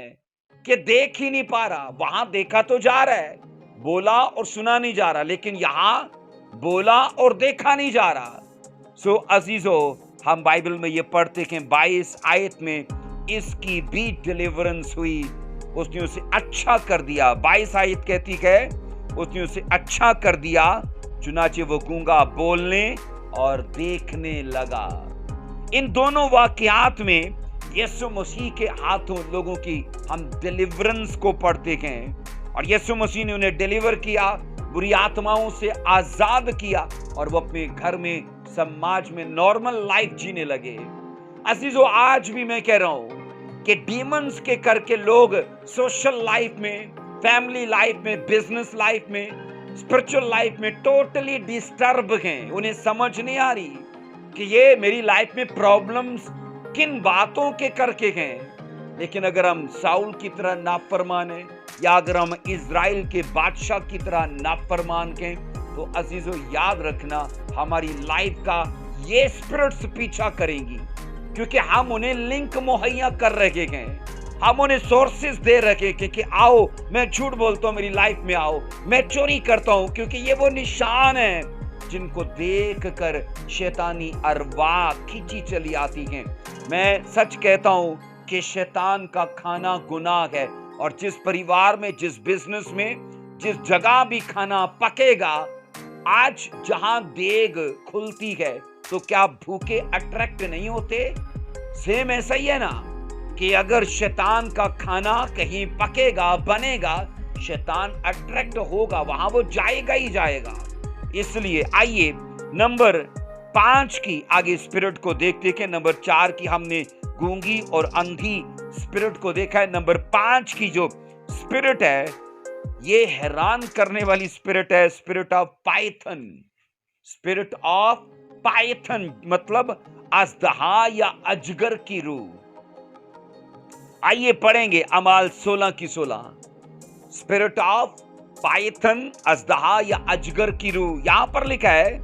कि देख ही नहीं पा रहा। वहां देखा तो जा रहा है, बोला और सुना नहीं जा रहा, लेकिन यहां बोला और देखा नहीं जा रहा। सो अजीजों, हम बाइबल में ये पढ़ते हैं 22 आयत में इसकी भी डिलीवरेंस हुई, उसने उसे अच्छा कर दिया। 22 आयत कहती है उसने उसे अच्छा कर दिया, चुनाचे वो गूंगा बोलने और देखने लगा। इन दोनों वाकयात में यीशु मसीह के हाथों लोगों की हम डिलीवरेंस को पढ़ते हैं और यीशु मसीह ने उन्हें डिलीवर किया, बुरी आत्माओं से आजाद किया और वो अपने घर में समाज में नॉर्मल लाइफ जीने लगे। अजीजों, आज भी मैं कह रहा हूं कि डीमंस के करके लोग सोशल लाइफ में, फैमिली लाइफ में, बिजनेस लाइफ में, स्पिरिचुअल लाइफ में टोटली डिस्टर्ब हैं। उन्हें समझ नहीं आ रही कि ये मेरी लाइफ में प्रॉब्लम्स किन बातों के करके हैं। लेकिन अगर हम साउल की तरह नाफरमान हैं या अगर हम इज़राइल के बादशाह की तरह नाफरमान हैं, तो अजीजों याद रखना हमारी लाइफ का ये स्पिरिट्स पीछा करेंगी, क्योंकि हम उन्हें लिंक मुहैया कर रहे हैं, हम उन्हें सोर्सेस दे रखे हैं कि आओ, मैं झूठ बोलता हूं, मेरी लाइफ में आओ, मैं चोरी करता हूं, क्योंकि ये वो निशान है जिनको देख कर शैतानी अरवाह खींची चली आती हैं। मैं सच कहता हूं कि शैतान का खाना गुनाह है, और जिस परिवार में, जिस बिजनेस में, जिस जगह भी खाना पकेगा, आज जहां देग खुलती है तो क्या भूखे अट्रैक्ट नहीं होते? सेम ऐसा ही है ना कि अगर शैतान का खाना कहीं पकेगा, बनेगा, शैतान अट्रैक्ट होगा, वहां वो जाएगा ही जाएगा। इसलिए आइए नंबर 5 की आगे स्पिरिट को देखते हैं। नंबर 4 की हमने गूंगी और अंधी स्पिरिट को देखा है। नंबर 5 की जो स्पिरिट है, ये हैरान करने वाली स्पिरिट है, spirit of Python. Spirit of Python मतलब अजदहा या अजगर की रूह। आइए पढ़ेंगे अमाल 16 की 16। स्पिरिट ऑफ पाइथन, अजदहा या अजगर की रूह। यहां पर लिखा है,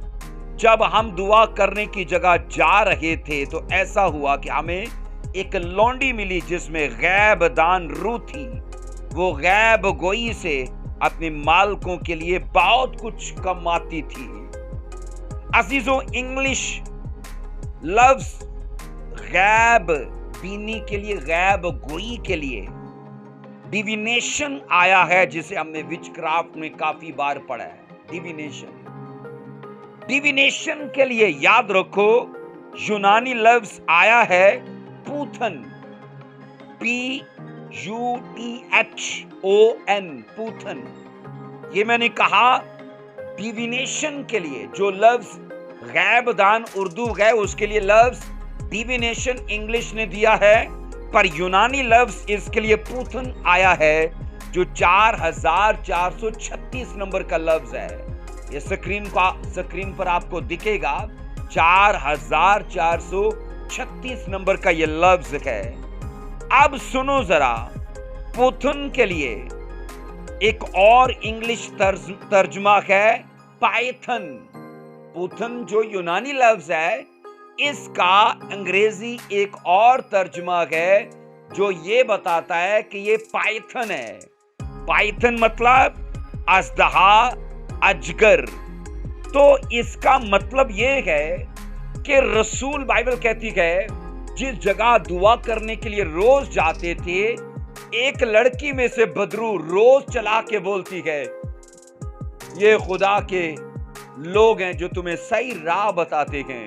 जब हम दुआ करने की जगह जा रहे थे तो ऐसा हुआ कि हमें एक लौंडी मिली जिसमें गैब दान रूह थी। वो गैब गोई से अपने मालकों के लिए बहुत कुछ कमाती थी। अजीजों, इंग्लिश लफ्ज गैब बीनी के लिए, गैब गोई के लिए डिविनेशन आया है, जिसे हमने विचक्राफ्ट में काफी बार पढ़ा है। डिविनेशन के लिए याद रखो, यूनानी लफ्ज आया है पूथन, PUTHON, पूथन। ये मैंने कहा डिविनेशन के लिए जो लफ्ज गैब दान उर्दू है, उसके लिए लफ्ज डिविनेशन इंग्लिश ने दिया है, पर यूनानी लफ्ज इसके लिए पूथन आया है, जो 4436 नंबर का लफ्ज है। ये स्क्रीन पर आपको दिखेगा, 4436 नंबर का ये लफ्ज है। अब सुनो जरा, पूथन के लिए एक और इंग्लिश तर्जुमा है पाइथन। पूथन जो यूनानी लफ्ज है, इसका अंग्रेजी एक और तर्जुमा है जो ये बताता है कि ये पाइथन है। पाइथन मतलब अजदहा, अजगर। तो इसका मतलब ये है कि रसूल, बाइबल कहती है, जिस जगह दुआ करने के लिए रोज जाते थे, एक लड़की में से बदरू रोज चला के बोलती है, ये खुदा के लोग हैं जो तुम्हें सही राह बताते हैं।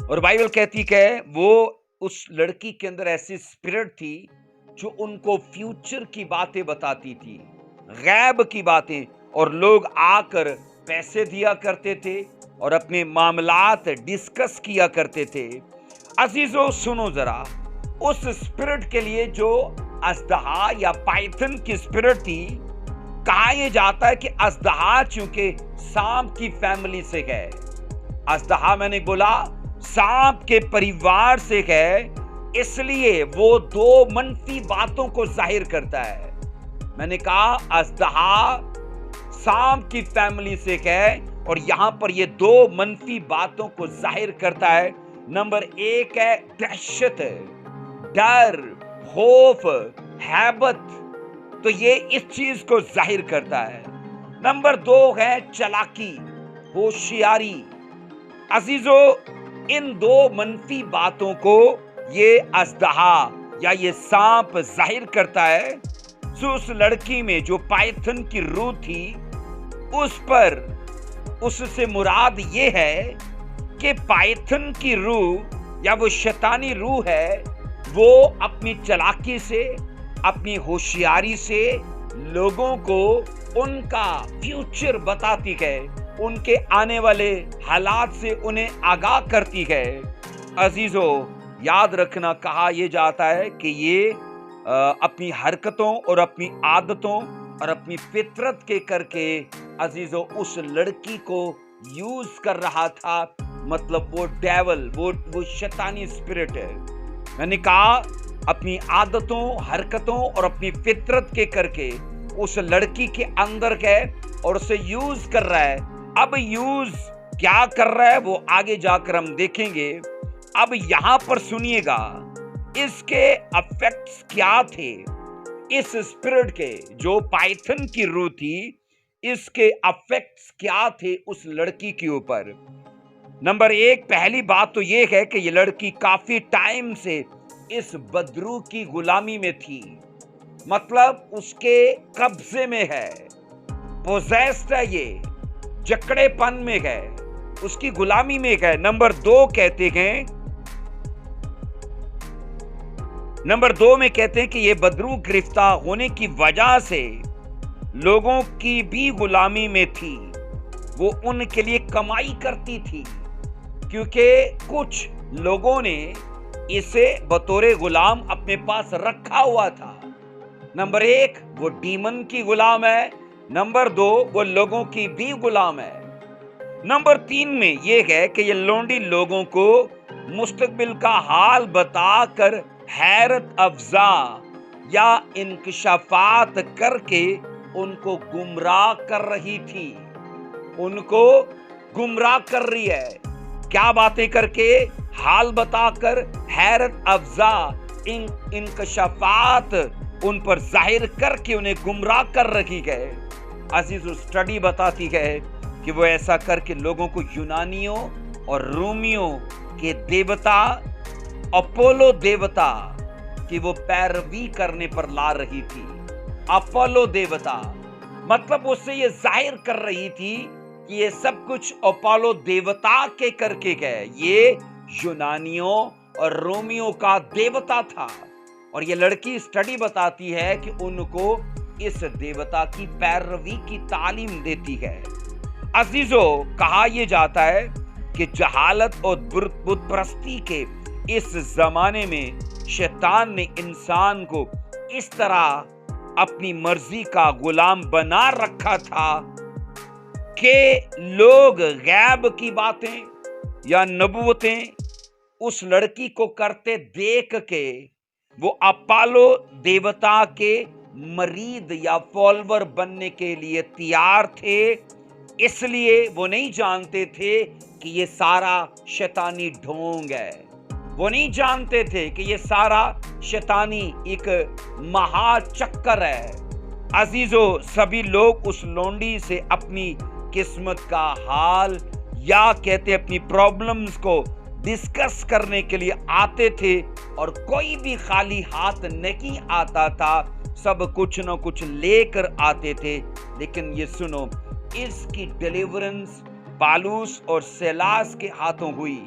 और बाइबल कहती है वो उस लड़की के अंदर ऐसी स्पिरिट थी जो उनको फ्यूचर की बातें बताती थी, गैब की बातें, और लोग आकर पैसे दिया करते थे और अपने मामलात डिस्कस किया करते थे। अजीजों सुनो जरा, उस स्पिरिट के लिए जो अजदहा या पाइथन की स्पिरिट थी, कहा यह जाता है कि अजदहा चूंकि सांप की फैमिली से है, अजदहा मैंने बोला सांप के परिवार से है, इसलिए वो दो मंफी बातों को जाहिर करता है। मैंने कहा अजदहा सांप की फैमिली से है, और यहां पर ये दो मंफी बातों को जाहिर करता है। नंबर 1 है दहशत, डर, खौफ, हैबत, तो ये इस चीज को जाहिर करता है। नंबर 2 है चालाकी, होशियारी। अजीजों, इन दो मंफी बातों को ये अजदहा या ये सांप जाहिर करता है। सो उस लड़की में जो पाइथन की रूह थी, उस पर, उससे मुराद ये है कि पाइथन की रूह या वो शैतानी रूह है, वो अपनी चालाकी से, अपनी होशियारी से लोगों को उनका फ्यूचर बताती है, उनके आने वाले हालात से उन्हें आगाह करती है। अजीजों, याद रखना, कहा यह जाता है कि ये अपनी हरकतों और अपनी आदतों और अपनी फितरत के करके अजीजों उस लड़की को यूज कर रहा था। मतलब वो डेवल, वो शैतानी स्पिरिट है। मैंने कहा अपनी आदतों, हरकतों और अपनी फितरत के करके उस लड़की के अंदर गए और उसे यूज कर रहा है। अब यूज क्या कर रहा है वो आगे जाकर हम देखेंगे। अब यहां पर सुनिएगा इसके इफेक्ट्स क्या थे, इस स्पिरिट के, जो पाइथन की रूह थी, इसके इफेक्ट्स क्या थे उस लड़की के ऊपर। नंबर एक, पहली बात तो यह है कि ये लड़की काफी टाइम से इस बदरू की गुलामी में थी, मतलब उसके कब्जे में है, पोजेस्ड है, ये जकड़ेपन में है, उसकी गुलामी में है। नंबर दो में कहते हैं कि ये बदरू गिरफ्तार होने की वजह से लोगों की भी गुलामी में थी, वो उनके लिए कमाई करती थी, क्योंकि कुछ लोगों ने इसे बतौरे गुलाम अपने पास रखा हुआ था। नंबर एक, वो डीमन की गुलाम है। नंबर दो, वो लोगों की भी गुलाम है। नंबर तीन में यह है कि ये लोंडी लोगों को मुस्तकबिल का हाल बताकर हैरत अफजा या इंकशाफात करके उनको गुमराह कर रही थी, उनको गुमराह कर रही है। क्या बातें करके? हाल बताकर, हैरत अफजा इंकशाफात उन पर जाहिर करके उन्हें गुमराह कर रही है। अजीज, स्टडी बताती है कि वो ऐसा करके लोगों को यूनानियों और रोमियों के देवता अपोलो देवता की वो पैरवी करने पर ला रही थी। अपोलो देवता मतलब उससे ये जाहिर कर रही थी कि ये सब कुछ अपोलो देवता के करके गए, ये यूनानियों और रोमियों का देवता था। और ये लड़की स्टडी बताती है कि उनको इस देवता की पैरवी की तालीम देती है। अजीजों, कहा यह जाता है कि जहालत और बुतपरस्ती के इस जमाने में शैतान ने इंसान को इस तरह अपनी मर्जी का गुलाम बना रखा था कि लोग गैब की बातें या नबूवतें उस लड़की को करते देख के वो अपोलो देवता के मरीद या फॉलोवर बनने के लिए तैयार थे। इसलिए वो नहीं जानते थे कि ये सारा शैतानी ढोंग है, वो नहीं जानते थे कि ये सारा शैतानी एक महाचक्कर है। अजीजों, सभी लोग उस लोंडी से अपनी किस्मत का हाल या कहते अपनी प्रॉब्लम्स को डिस्कस करने के लिए आते थे, और कोई भी खाली हाथ नहीं आता था, सब कुछ न कुछ लेकर आते थे। लेकिन ये सुनो, इसकी डिलीवरेंस पालूस और सेलास के हाथों हुई।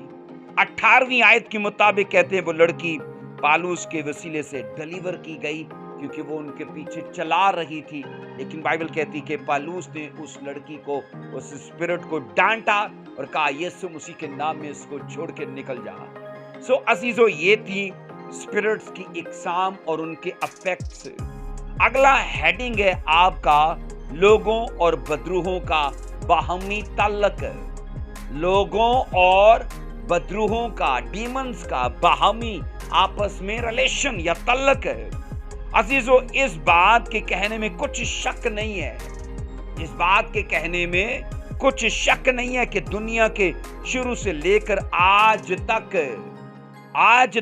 18वीं आयत के मुताबिक कहते हैं वो लड़की पालूस के वसीले से डिलीवर की गई, क्योंकि वो उनके पीछे चला रही थी। लेकिन बाइबल कहती कि पालूस ने उस लड़की को, उस स्पिरिट को डांटा और कहा यीशु मसीह के नाम में इसको छोड़ के निकल जा। सो अजीजों, ये थी स्पिरिट्स की इकसाम और उनके इफेक्ट्स। अगला हेडिंग है आपका लोगों और बदरूहों का बाहमी ताल्लुक। लोगों और बदरूहों का, डीमंस का बाहमी आपस में रिलेशन या ताल्लुक है। अजीजों, इस बात के कहने में कुछ शक नहीं है, इस बात के कहने में कुछ शक नहीं है कि दुनिया के शुरू से लेकर आज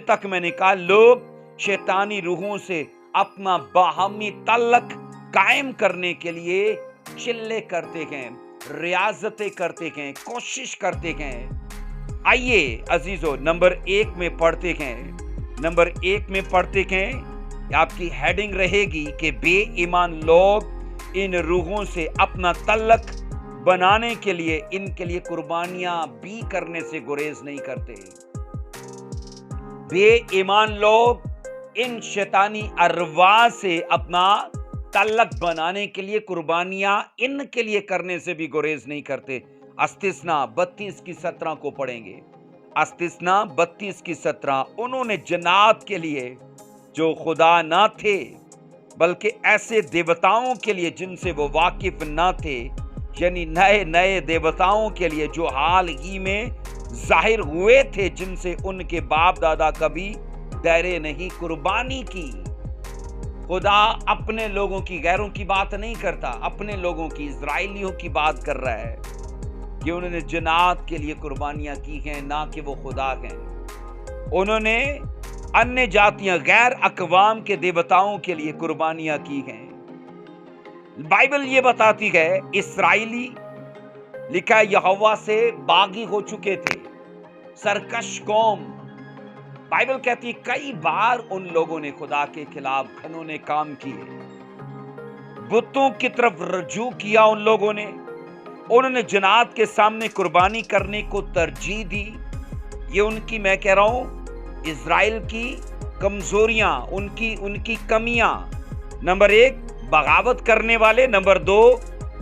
तक मैंने कहा, लोग शैतानी रूहों से अपना बाहमी ताल्लुक कायम करने के लिए चिल्ले करते हैं, रियाजतें करते हैं, कोशिश करते हैं। आइए अजीजों, नंबर एक में पढ़ते हैं। आपकी हेडिंग रहेगी कि बेईमान लोग इन रूहों से अपना ताल्लुक बनाने के लिए इनके लिए कुर्बानियां भी करने से गुरेज नहीं करते। बेईमान लोग इन शैतानी अरवा से अपना ताल्लुक बनाने के लिए कुर्बानियां इनके लिए करने से भी गुरेज नहीं करते। अस्तिस्ना 32 की 17 को पढ़ेंगे। अस्तिस्ना 32 की 17, उन्होंने जन्नत के लिए जो खुदा ना थे बल्कि ऐसे देवताओं के लिए जिनसे वो वाकिफ ना थे, यानी नए नए देवताओं के लिए जो हाल ही में जाहिर हुए थे, जिनसे उनके बाप दादा कभी डरे नहीं, कुर्बानी की। खुदा अपने लोगों की, गैरों की बात नहीं करता, अपने लोगों की, इजराइलियों की बात कर रहा है कि उन्होंने जन्नत के लिए कुर्बानियां की हैं, ना कि वो खुदा हैं। उन्होंने अन्य जातियां, गैर अकवाम के देवताओं के लिए कुर्बानियां की हैं। बाइबल ये बताती है इस्राएली, लिखा है, यहोवा से बागी हो चुके थे, सरकश कौम। बाइबल कहती है कई बार उन लोगों ने खुदा के खिलाफ घिनौने काम किए, बुतों की तरफ रजू किया उन लोगों ने। उन्होंने जन्नत के सामने कुर्बानी करने को तरजीह दी। ये उनकी, मैं कह रहा हूं, इजराइल की कमजोरियां, उनकी कमियां। नंबर 1 बगावत करने वाले, नंबर 2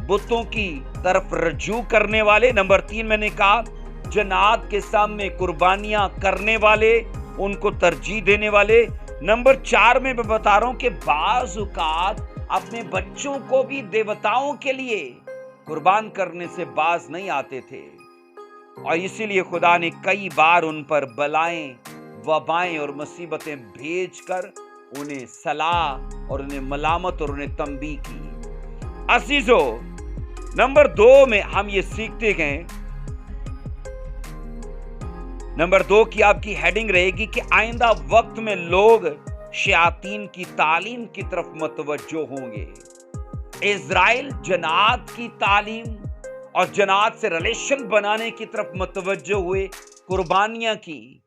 बुतों की तरफ रजू करने वाले, नंबर 3 मैंने कहा जन्नत के सामने कुर्बानियां करने वाले, उनको तरजीह देने वाले। नंबर 4 में मैं बता रहा हूं कि बाज़ औक़ात अपने बच्चों को भी देवताओं के लिए कुर्बान करने से बाज नहीं आते थे, और इसीलिए खुदा ने कई बार उन पर बलाएं, वबाएं और मुसीबतें भेजकर उन्हें सलाह और उन्हें मलामत और उन्हें तंबीह की। अजीजों, नंबर 2 में हम ये सीखते हैं, नंबर 2 की आपकी हेडिंग रहेगी कि आइंदा वक्त में लोग शयातीन की तालीम की तरफ मतवज्जो होंगे। इजराइल जन्नत की तालीम और जन्नत से रिलेशन बनाने की तरफ मतवज्जो हुए, कुर्बानियां की।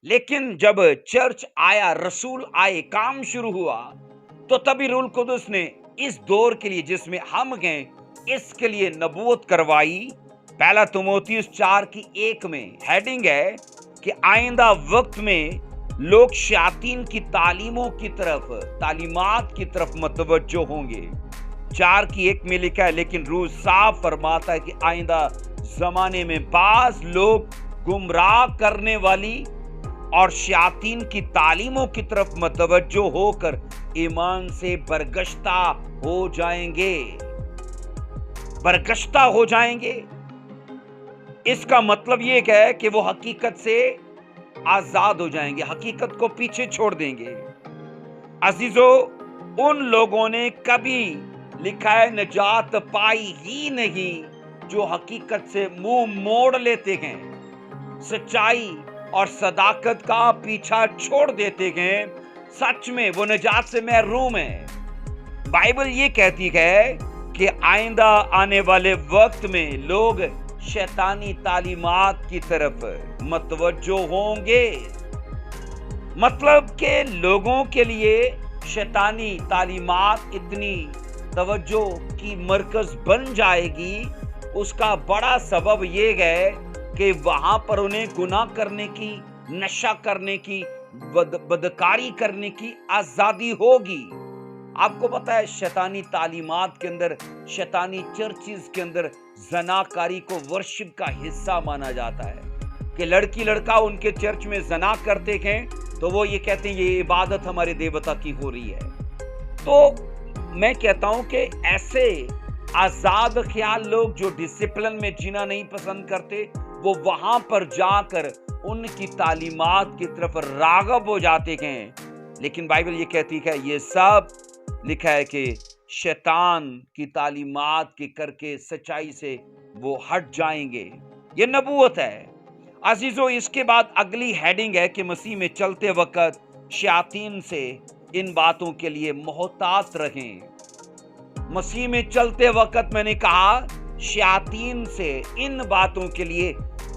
लेकिन जब चर्च आया, रसूल आए, काम शुरू हुआ, तो तभी रूह कुदस ने इस दौर के लिए जिसमें हम गए, इसके लिए नबूवत करवाई। पहला तीमुथियुस 4:1 में हेडिंग है कि आइंदा वक्त में लोग शयातीन की तालीमों की तरफ, तालीमात की तरफ मतवज्जो होंगे। 4:1 में लिखा है, लेकिन रूह साफ फरमाता है कि आइंदा जमाने में बाज लोग गुमराह करने वाली और शयातीन की तालीमों की तरफ मतवज्जो होकर ईमान से बरगश्ता हो जाएंगे, बरगश्ता हो जाएंगे। इसका मतलब ये है कि वो हकीकत से आजाद हो जाएंगे, हकीकत को पीछे छोड़ देंगे। अजीजों, उन लोगों ने कभी, लिखा है, निजात पाई ही नहीं जो हकीकत से मुंह मोड़ लेते हैं, सच्चाई और सदाकत का पीछा छोड़ देते हैं। सच में वो निजात से महरूम है। बाइबल ये कहती है कि आइंदा आने वाले वक्त में लोग शैतानी तालीमात की तरफ मतवज्जो होंगे। मतलब के लोगों के लिए शैतानी तालीमात इतनी तवज्जो की मरकज बन जाएगी, उसका बड़ा सबब ये है कि वहां पर उन्हें गुनाह करने की, नशा करने की, बदकारी करने की आजादी होगी। आपको पता है शैतानी तालीमात के अंदर, शैतानी चर्चिज के अंदर ज़नाकारी को वर्शिप का हिस्सा माना जाता है कि लड़की लड़का उनके चर्च में ज़ना करते हैं तो वो ये कहते हैं ये इबादत हमारे देवता की हो रही है। तो मैं कहता हूं कि ऐसे आजाद ख्याल लोग जो डिसिप्लिन में जीना नहीं पसंद करते, वो वहां पर जाकर उनकी तालीमात की तरफ राग़ब हो जाते हैं। लेकिन बाइबल ये कहती है ये सब, लिखा है कि शैतान की तालीमात के करके सच्चाई से वो हट जाएंगे। ये नबूवत है। अजीजों, इसके बाद अगली हेडिंग है कि मसीह में चलते वक्त शयातीन से इन बातों के लिए मोहतात रहें। मसीह में चलते वक्त मैंने कहा शयातीन से इन बातों के लिए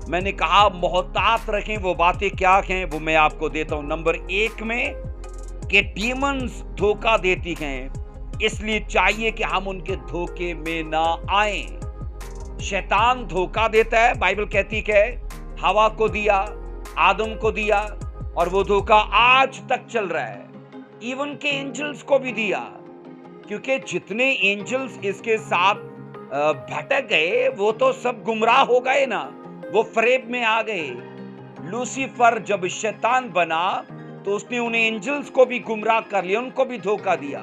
मैंने कहा मोहतात रखें। वो बातें क्या हैं वो मैं आपको देता हूं। नंबर 1 में कि डीमंस धोखा देती हैं, इसलिए चाहिए कि हम उनके धोखे में ना आएं। शैतान धोखा देता है। बाइबल कहती है हवा को दिया, आदम को दिया, और वो धोखा आज तक चल रहा है। इवन के एंजल्स को भी दिया, क्योंकि जितने एंजल्स इसके साथ भटक गए वो तो सब गुमराह हो गए ना, वो फरेब में आ गए। लूसीफर जब शैतान बना तो उसने उन एंजल्स को भी गुमराह कर लिया, उनको भी धोखा दिया।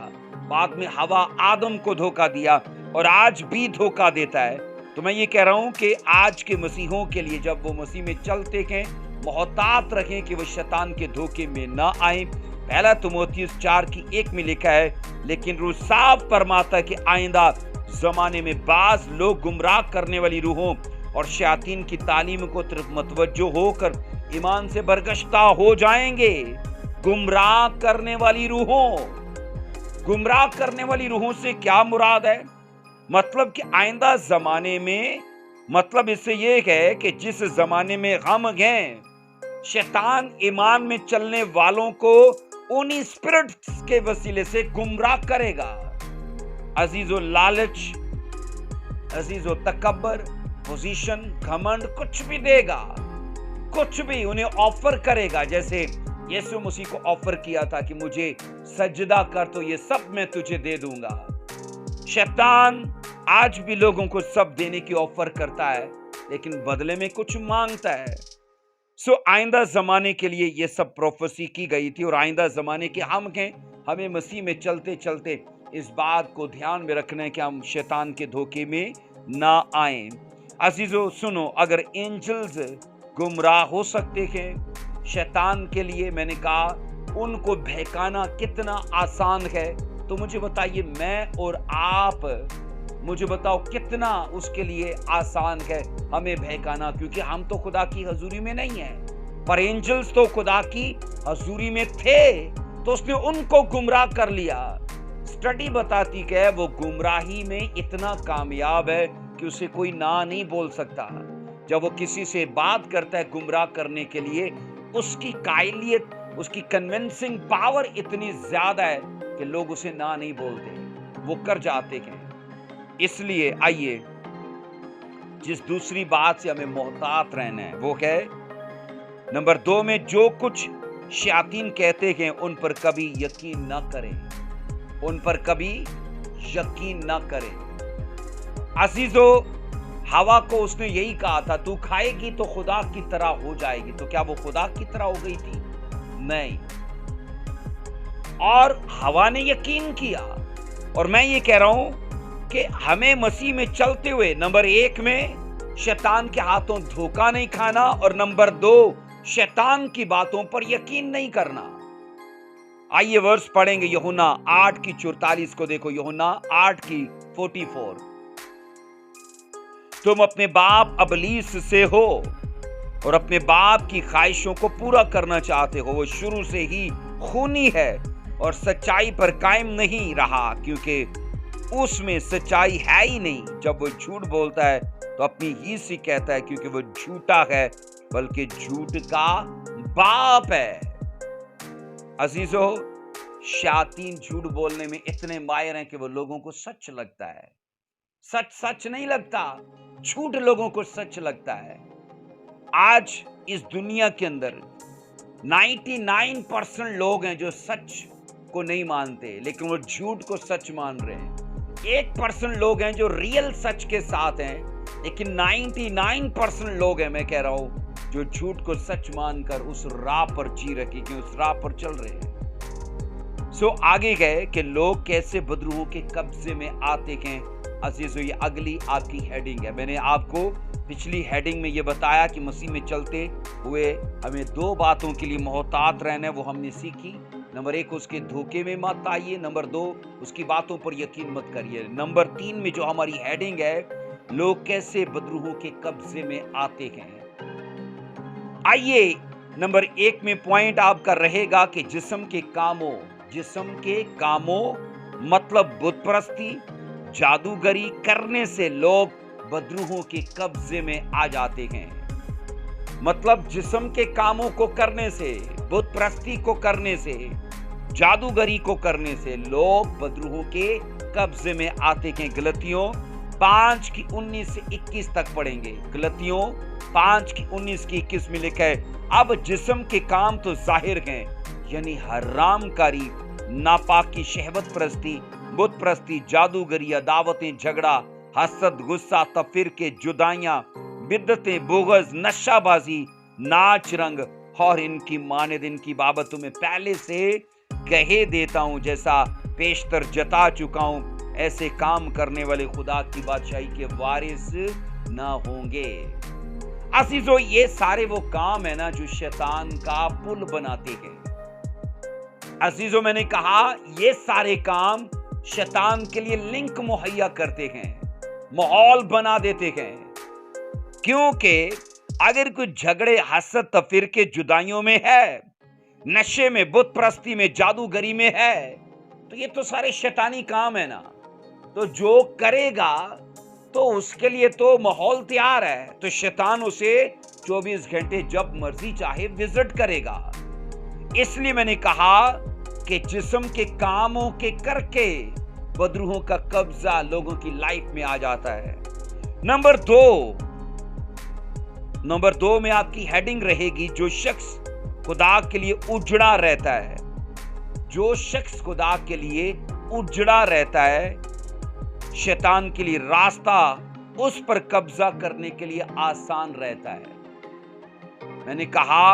बाद में हवा आदम को धोखा दिया और आज भी धोखा देता है। तो मैं ये कह रहा हूं कि आज के मसीहों के लिए जब वो मसीह में चलते हैं मोहतात रहें कि वो शैतान के धोखे में ना आए। पहला तिमोथियुस 4:1 में लिखा है, लेकिन रूह साफ फरमाता है कि आइंदा जमाने में बाज लोग गुमराह करने वाली रूहों और शैतान की तालीम को तरफ मतवज्जो होकर ईमान से बरगश्ता हो जाएंगे। गुमराह करने वाली रूहों से क्या मुराद है? मतलब कि आइंदा जमाने में, मतलब इससे ये है कि जिस जमाने में हम हैं, शैतान ईमान में चलने वालों को उन्हीं स्पिरिट्स के वसीले से गुमराह करेगा। अजीजो लालच, अजीजो तकब्बर, पोजीशन, घमंड, कुछ भी देगा, कुछ भी उन्हें ऑफर करेगा। जैसे यीशु मसीह को ऑफर किया था कि मुझे सजदा कर तो ये सब मैं तुझे दे दूंगा। शैतान आज भी लोगों को सब देने की ऑफर करता है, लेकिन बदले में कुछ मांगता है। आइंदा जमाने के लिए ये सब प्रोफेसी की गई थी, और आइंदा जमाने के हम हैं, हमें मसीह में चलते चलते इस बात को ध्यान में रखना है कि हम शैतान के धोखे में ना आए। अजीजों सुनो, अगर एंजल्स गुमराह हो सकते हैं, शैतान के लिए मैंने कहा उनको बहकाना कितना आसान है, तो मुझे बताइए मैं और आप, मुझे बताओ कितना उसके लिए आसान है हमें बहकाना, क्योंकि हम तो खुदा की हजूरी में नहीं है, पर एंजल्स तो खुदा की हजूरी में थे, तो उसने उनको गुमराह कर लिया। स्टडी बताती है वो गुमराही में इतना कामयाब है कि उसे कोई ना नहीं बोल सकता। जब वो किसी से बात करता है गुमराह करने के लिए, उसकी कायलियत, उसकी कन्विंसिंग पावर इतनी ज्यादा है कि लोग उसे ना नहीं बोलते, वो कर जाते हैं। इसलिए आइए जिस दूसरी बात से हमें मोहतात रहना है वो है नंबर 2 में, जो कुछ शैतान कहते हैं उन पर कभी यकीन ना करें, उन पर कभी यकीन ना करें। अजीजों, हवा को उसने यही कहा था, तू खाएगी तो खुदा की तरह हो जाएगी। तो क्या वो खुदा की तरह हो गई थी? नहीं। और हवा ने यकीन किया। और मैं ये कह रहा हूं कि हमें मसीह में चलते हुए नंबर 1 में शैतान के हाथों धोखा नहीं खाना, और नंबर 2 शैतान की बातों पर यकीन नहीं करना। आइए वर्स पढ़ेंगे, यूहन्ना 8:44 को देखो, यूहन्ना 8:44। तुम अपने बाप अबलीस से हो और अपने बाप की ख्वाहिशों को पूरा करना चाहते हो। वो शुरू से ही खूनी है और सच्चाई पर कायम नहीं रहा, क्योंकि उसमें सच्चाई है ही नहीं। जब वो झूठ बोलता है तो अपनी ही से कहता है, क्योंकि वो झूठा है, बल्कि झूठ का बाप है। अजीजों, शैतान झूठ बोलने में इतने माहिर हैं कि वो लोगों को सच लगता है। सच सच नहीं लगता, झूठ लोगों को सच लगता है। आज इस दुनिया के अंदर 99% लोग हैं जो सच को नहीं मानते, लेकिन वो झूठ को सच मान रहे हैं। 1% लोग हैं जो रियल सच के साथ हैं, लेकिन 99% लोग हैं, मैं कह रहा हूं, जो झूठ को सच मानकर उस राह पर जी रहे, कि उस राह पर चल रहे हैं। आगे गए कि लोग कैसे बदरूहों के कब्जे में आते हैं। अजीजों, ये अगली आपकी हेडिंग है। मैंने आपको पिछली हेडिंग में ये बताया कि मसीह में चलते हुए हमें 2 बातों के लिए मोहतात रहना है, वो हमने सीखी। नंबर 1, उसके धोखे में मत आइए। नंबर 2, उसकी बातों पर यकीन मत करिए। नंबर 3 में जो हमारी हेडिंग है, लोग कैसे बदरूहों के कब्जे में आते हैं। आइए, नंबर 1 में पॉइंट आपका रहेगा कि जिस्म के कामों मतलब बुत परस्ती, जादूगरी करने से लोग बदरूहों के कब्जे में आ जाते हैं। मतलब जिस्म के कामों को करने से, बुत परस्ती को करने से, जादूगरी को करने से लोग बदरूहों के कब्जे में आते हैं। गलतियों 5:19 से 21 तक पढ़ेंगे। गलतियों 5:19-21 में लिखा है, अब जिस्म के काम तो जाहिर हैं, यानी हरामकारी, नापाकी, शहवत परस्ती, बुत परस्ती, जादूगरी, दावतें, झगड़ा, हसद, गुस्सा, तफरीके, जुदाइयां, बिद्दतें, बोगस, नशाबाजी, नाच रंग और इनकी मानद। इनकी बाबतों में पहले से कहे देता हूं, जैसा पेशतर जता चुका हूं, ऐसे काम करने वाले खुदा की बादशाही के वारिस ना होंगे। अजीजों, ये सारे वो काम है ना जो शैतान का पुल बनाते हैं। अजीजों, मैंने कहा ये सारे काम शैतान के लिए लिंक मुहैया करते हैं, माहौल बना देते हैं। क्योंकि अगर कुछ झगड़े, हसद, तफरीके, जुदाइयों में है, नशे में, बुत परस्ती में, जादूगरी में है, तो ये तो सारे शैतानी काम है ना। तो जो करेगा तो उसके लिए तो माहौल तैयार है, तो शैतान उसे 24 घंटे जब मर्जी चाहे विजिट करेगा। इसलिए मैंने कहा कि जिस्म के कामों के करके बदरूहों का कब्जा लोगों की लाइफ में आ जाता है। नंबर दो में आपकी हेडिंग रहेगी, जो शख्स खुदा के लिए उजड़ा रहता है। जो शख्स खुदा के लिए उजड़ा रहता है, शैतान के लिए रास्ता उस पर कब्जा करने के लिए आसान रहता है। मैंने कहा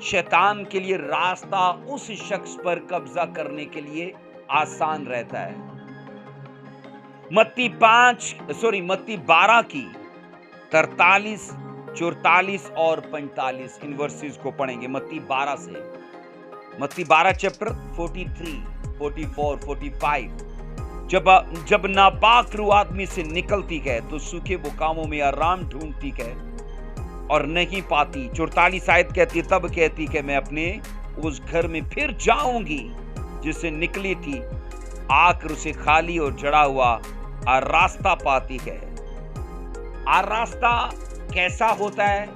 शैतान के लिए रास्ता उस शख्स पर कब्जा करने के लिए आसान रहता है। मत्ती 12 की 43, 44 और 45 इन वर्सेस को पढ़ेंगे। मत्ती 12 चैप्टर 43, 44, 45। जब नापाक रूह आदमी से निकलती है तो सूखे मुकामों में आराम ढूंढती है और नहीं पाती। 44 आयत कहती, तब कहती कि मैं अपने उस घर में फिर जाऊंगी जिससे निकली थी, आकर उसे खाली और जड़ा हुआ रास्ता पाती है। रास्ता कैसा होता है?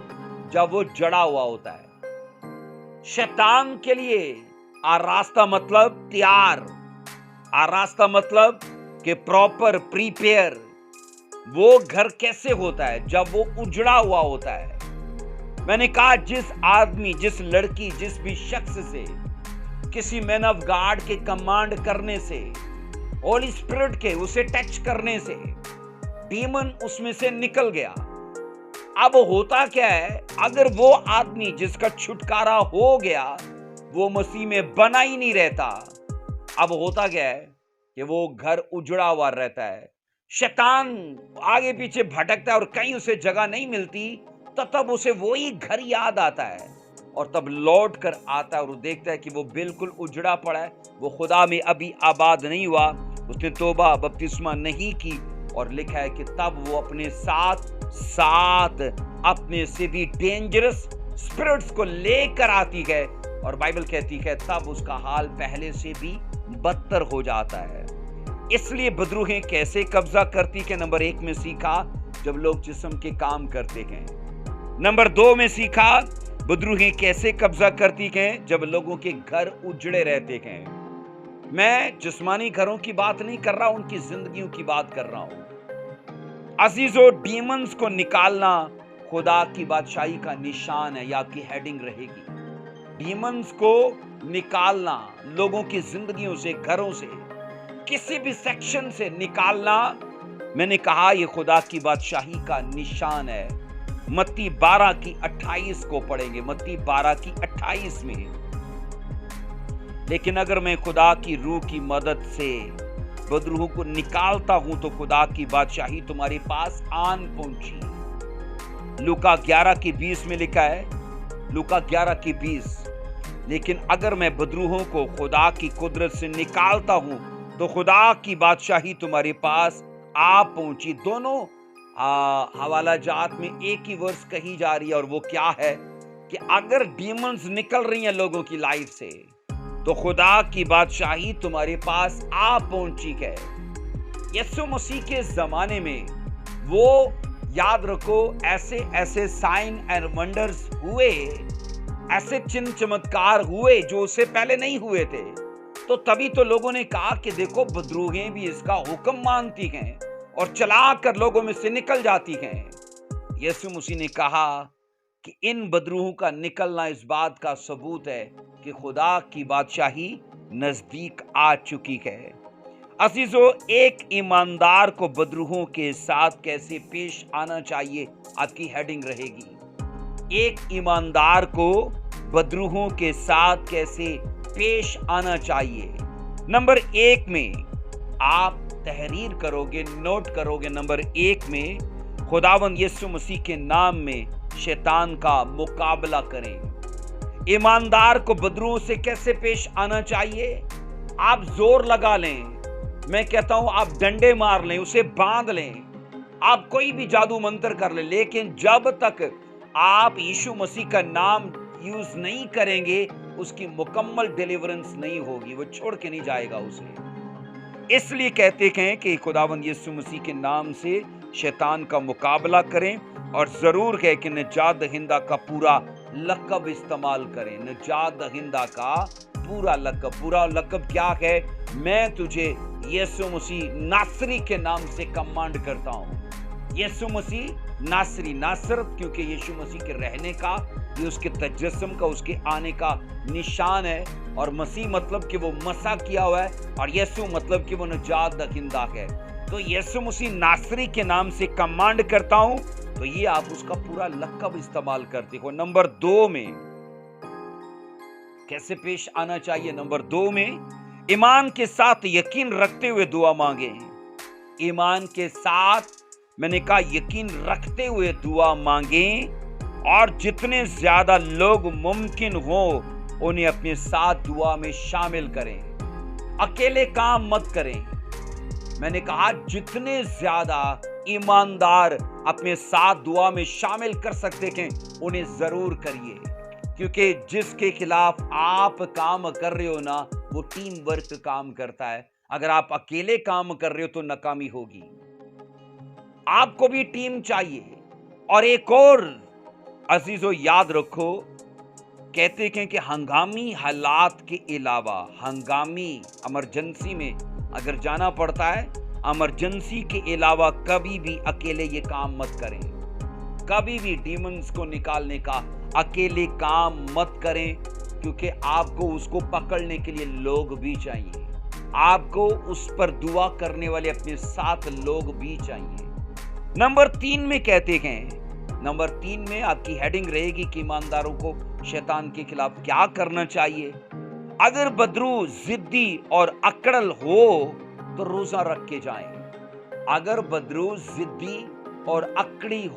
जब वो जड़ा हुआ होता है। शैतान के लिए रास्ता मतलब तैयार, रास्ता मतलब कि प्रॉपर, प्रीपेयर। वो घर कैसे होता है? जब वो उजड़ा हुआ होता है। मैंने कहा जिस आदमी, जिस लड़की, जिस भी शख्स से किसी मैन ऑफ गॉड के कमांड करने से, होली स्पिरिट के उसे टच करने से डीमन उसमें से निकल गया। अब होता क्या है, अगर वो आदमी जिसका छुटकारा हो गया वो मसीह में बना ही नहीं रहता, अब होता क्या है कि वो घर उजड़ा हुआ रहता है। शैतान आगे पीछे भटकता है और कहीं उसे जगह नहीं मिलती, तो तब उसे वही घर याद आता है और तब लौट कर आता है और वो देखता है कि वो बिल्कुल उजड़ा पड़ा है, वो खुदा में अभी आबाद नहीं हुआ, उसने तौबा बपतिस्मा नहीं की। और लिखा है कि तब वो अपने साथ अपने से भी डेंजरस स्पिरिट्स को लेकर आती है और बाइबल कहती है तब उसका हाल पहले से भी बदतर हो जाता है। इसलिए बदरूहें कैसे कब्जा करती है? नंबर 1 में सीखा, जब लोग जिस्म के काम करते हैं। नंबर 2 में सीखा बदरूहें कैसे कब्जा करती हैं? जब लोगों के घर उजड़े रहते हैं। मैं जिस्मानी घरों की बात नहीं कर रहा, उनकी जिंदगियों की बात कर रहा हूं। अजीजों, डीमंस को निकालना खुदा की बादशाही का निशान है, या आपकी हेडिंग रहेगी। डीमंस को निकालना, लोगों की जिंदगियों से, घरों से, किसी भी सेक्शन से निकालना, मैंने कहा यह खुदा की बादशाही का निशान है। मत्ती 12 की 28 को पढ़ेंगे। मत्ती 12 की 28 में, लेकिन अगर मैं खुदा की रूह की मदद से बदरूहों को निकालता हूं तो खुदा की बादशाही तुम्हारे पास आन पहुंची। लूका 11 की 20 में लिखा है, लूका 11 की 20, लेकिन अगर मैं बदरूहों को खुदा की कुदरत से निकालता हूं तो खुदा की बादशाही तुम्हारे पास आ पहुंची। दोनों हवाला जात में एक ही वर्स कही जा रही है, और वो क्या है कि अगर डीमंस निकल रही हैं लोगों की लाइफ से तो खुदा की बादशाही तुम्हारे पास आ पहुंची है। यीशु मसीह के जमाने में वो, याद रखो, ऐसे साइन एंड वंडर्स हुए, ऐसे चिन्ह चमत्कार हुए जो उससे पहले नहीं हुए थे। तो तभी तो लोगों ने कहा कि देखो बदरूहें भी इसका हुक्म मानती हैं और चला कर लोगों में से निकल जाती हैं। यीशु मसीह ने कहा कि इन बदरूहों का निकलना इस बात का सबूत है कि खुदा की बादशाही नजदीक आ चुकी है। अजीजों, एक ईमानदार को बदरूहों के साथ कैसे पेश आना चाहिए, आपकी हेडिंग रहेगी। एक ईमानदार को बदरूहों के साथ कैसे पेश आना चाहिए। नंबर 1 में आप तहरीर करोगे, नोट करोगे। नंबर 1 में खुदावंद यीशु मसीह के नाम में शैतान का मुकाबला करें। ईमानदार को बदरूह से कैसे पेश आना चाहिए? आप जोर लगा लें, मैं कहता हूं आप डंडे मार लें, उसे बांध लें, आप कोई भी जादू मंत्र कर लें, लेकिन जब तक आप यीशु मसीह का नाम यूज नहीं करेंगे उसकी मुकम्मल डिलीवरेंस नहीं होगी, वो छोड़ के नहीं जाएगा उसे। इसलिए कहते हैं कि खुदावंद यीशु मसीह के नाम से शैतान का मुकाबला करें और जरूर है कि निजात दहिंदा का पूरा लक़ब इस्तेमाल करें। निजात दहिंदा का पूरा लक़ब क्या है? मैं तुझे यीशु मसीह नासरी के नाम से कमांड करता हूं। यीशु मसीह नासरी, नासरत क्योंकि यीशु मसीह के रहने का, ये उसके तजस्सुम का, उसके आने का निशान है, और मसीह मतलब कि वो मसा किया हुआ है, और यीशु मतलब कि वो निजात दहिंदा है। तो यीशु मसीह नासरी के नाम से कमांड करता हूं, तो ये आप उसका पूरा लक़ब इस्तेमाल करते हो। नंबर 2 में कैसे पेश आना चाहिए? नंबर 2 में ईमान के साथ यकीन रखते हुए दुआ मांगे। ईमान के साथ, मैंने कहा यकीन रखते हुए दुआ मांगे, और जितने ज्यादा लोग मुमकिन हो उन्हें अपने साथ दुआ में शामिल करें। अकेले काम मत करें। मैंने कहा जितने ज्यादा ईमानदार अपने साथ दुआ में शामिल कर सकते हैं उन्हें जरूर करिए, क्योंकि जिसके खिलाफ आप काम कर रहे हो ना, वो टीम वर्क काम करता है। अगर आप अकेले काम कर रहे हो तो नाकामी होगी। आपको भी टीम चाहिए। और एक और अजीजों याद रखो, कहते हैं कि हंगामी हालात के अलावा, हंगामी इमरजेंसी में अगर जाना पड़ता है, इमरजेंसी के अलावा कभी भी अकेले ये काम मत करें। कभी भी डीमंस को निकालने का अकेले काम मत करें, क्योंकि आपको उसको पकड़ने के लिए लोग भी चाहिए। आपको उस पर दुआ करने वाले अपने साथ लोग भी चाहिए। नंबर 3 में कहते हैं, नंबर 3 में आपकी हेडिंग रहेगी कि ईमानदारों को शैतान के खिलाफ क्या करना चाहिए। अगर बदरू जिद्दी और अकड़ल हो तो रोजा रख के जाएं। अगर बदरू जिद्दी और अकड़ल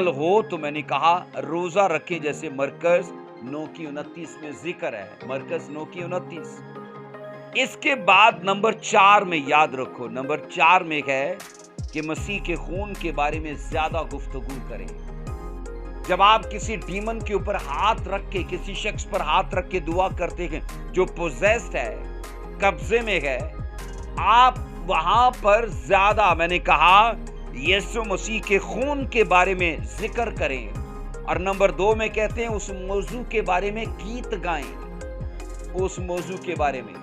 हो तो मैंने कहा रोजा रखें, जैसे मरकज 9:29 में जिक्र है, मरकज 9:29। इसके बाद नंबर 4 में याद रखो, नंबर 4 में है कि मसीह के खून के बारे में ज्यादा गुफ्तगू करें। जब आप किसी डीमन के ऊपर हाथ रख के, किसी शख्स पर हाथ रख के दुआ करते हैं जो पोजेस्ड है, कब्जे में है, आप वहां पर ज्यादा, मैंने कहा यीशु मसीह के खून के बारे में जिक्र करें। और नंबर 2 में कहते हैं उस मौजू के बारे में गीत गाएं। उस मौजू के बारे में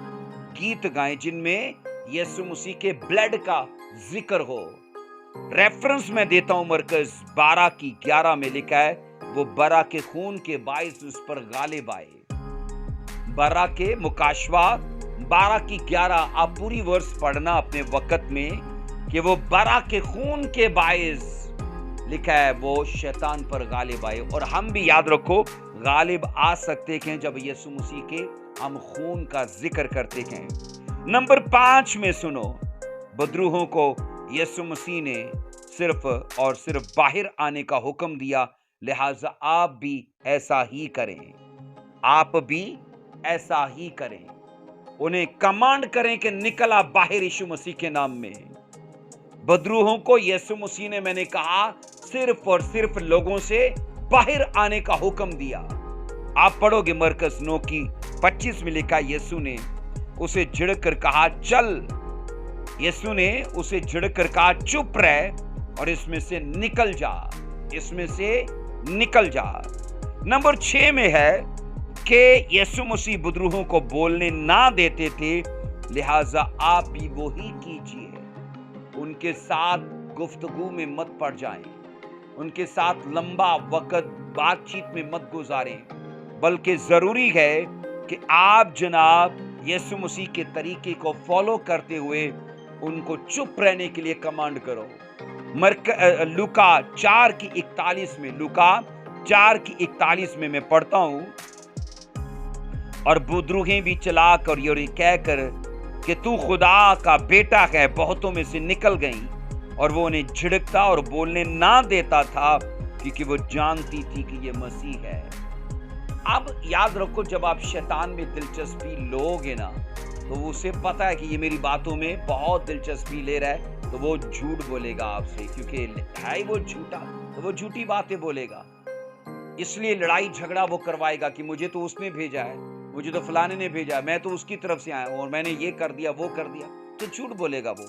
गीत गाएं जिनमें यीशु मसीह के ब्लड का जिक्र हो। रेफरेंस मैं देता हूं, मरकज 12:11 में लिखा है, वो बरा के खून के बाइस उस पर गालिब आए। बरा के मुकाशवा 12:11, आप पूरी वर्ष पढ़ना अपने वक्त में, कि वो बरा के खून के बाइस लिखा है वो शैतान पर गालिब आए। और हम भी याद रखो गालिब आ सकते हैं जब यीशु मसीह के हम खून का जिक्र करते हैं। नंबर 5 में सुनो, बदरूहों को यीशु मसीह ने सिर्फ और सिर्फ बाहर आने का हुक्म दिया, लिहाजा आप भी ऐसा ही करें। आप भी ऐसा ही करें। उन्हें कमांड करें कि निकला बाहर यीशु मसीह के नाम में। बदरूहों को यीशु मसीह ने, मैंने कहा, सिर्फ और सिर्फ लोगों से बाहर आने का हुक्म दिया। आप पढ़ोगे मरकज 9:25 में लिखा, यीशु ने उसे झिड़कर कहा चल। यीशु ने उसे झिड़कर कहा चुप रह और इसमें से निकल जा, इसमें से निकल जा। नंबर 6 में है कि यीशु मसीह बदरूहों को बोलने ना देते थे, लिहाजा आप भी वो ही कीजिए। उनके साथ गुफ्तगू में मत पड़ जाएं, उनके साथ लंबा वक्त बातचीत में मत गुजारें, बल्कि जरूरी है कि आप जनाब यीशु मसीह के तरीके को फॉलो करते हुए उनको चुप रहने के लिए कमांड करो। लूका 4:41 में, लूका 4:41 में मैं पढ़ता हूं, और बदरूहें भी चलाक और ये कहकर कि तू खुदा का बेटा है बहुतों में से निकल गईं اور وہ انہیں جھڑکتا اور بولنے نہ دیتا تھا کیونکہ وہ جانتی تھی کہ یہ مسیح ہے۔ اب یاد رکھو، جب آپ شیطان میں دلچسپی لو گے نا تو اسے پتا ہے کہ یہ میری باتوں میں بہت دلچسپی لے رہا ہے، تو وہ جھوٹ بولے گا آپ سے، کیونکہ ہے وہ جھوٹا، تو وہ جھوٹی باتیں بولے گا۔ اس لیے لڑائی جھگڑا وہ کروائے گا کہ مجھے تو اس نے بھیجا ہے، مجھے تو فلانے نے بھیجا ہے، میں تو اس کی طرف سے آیا ہوں اور میں نے یہ کر دیا وہ کر دیا، تو جھوٹ بولے گا وہ۔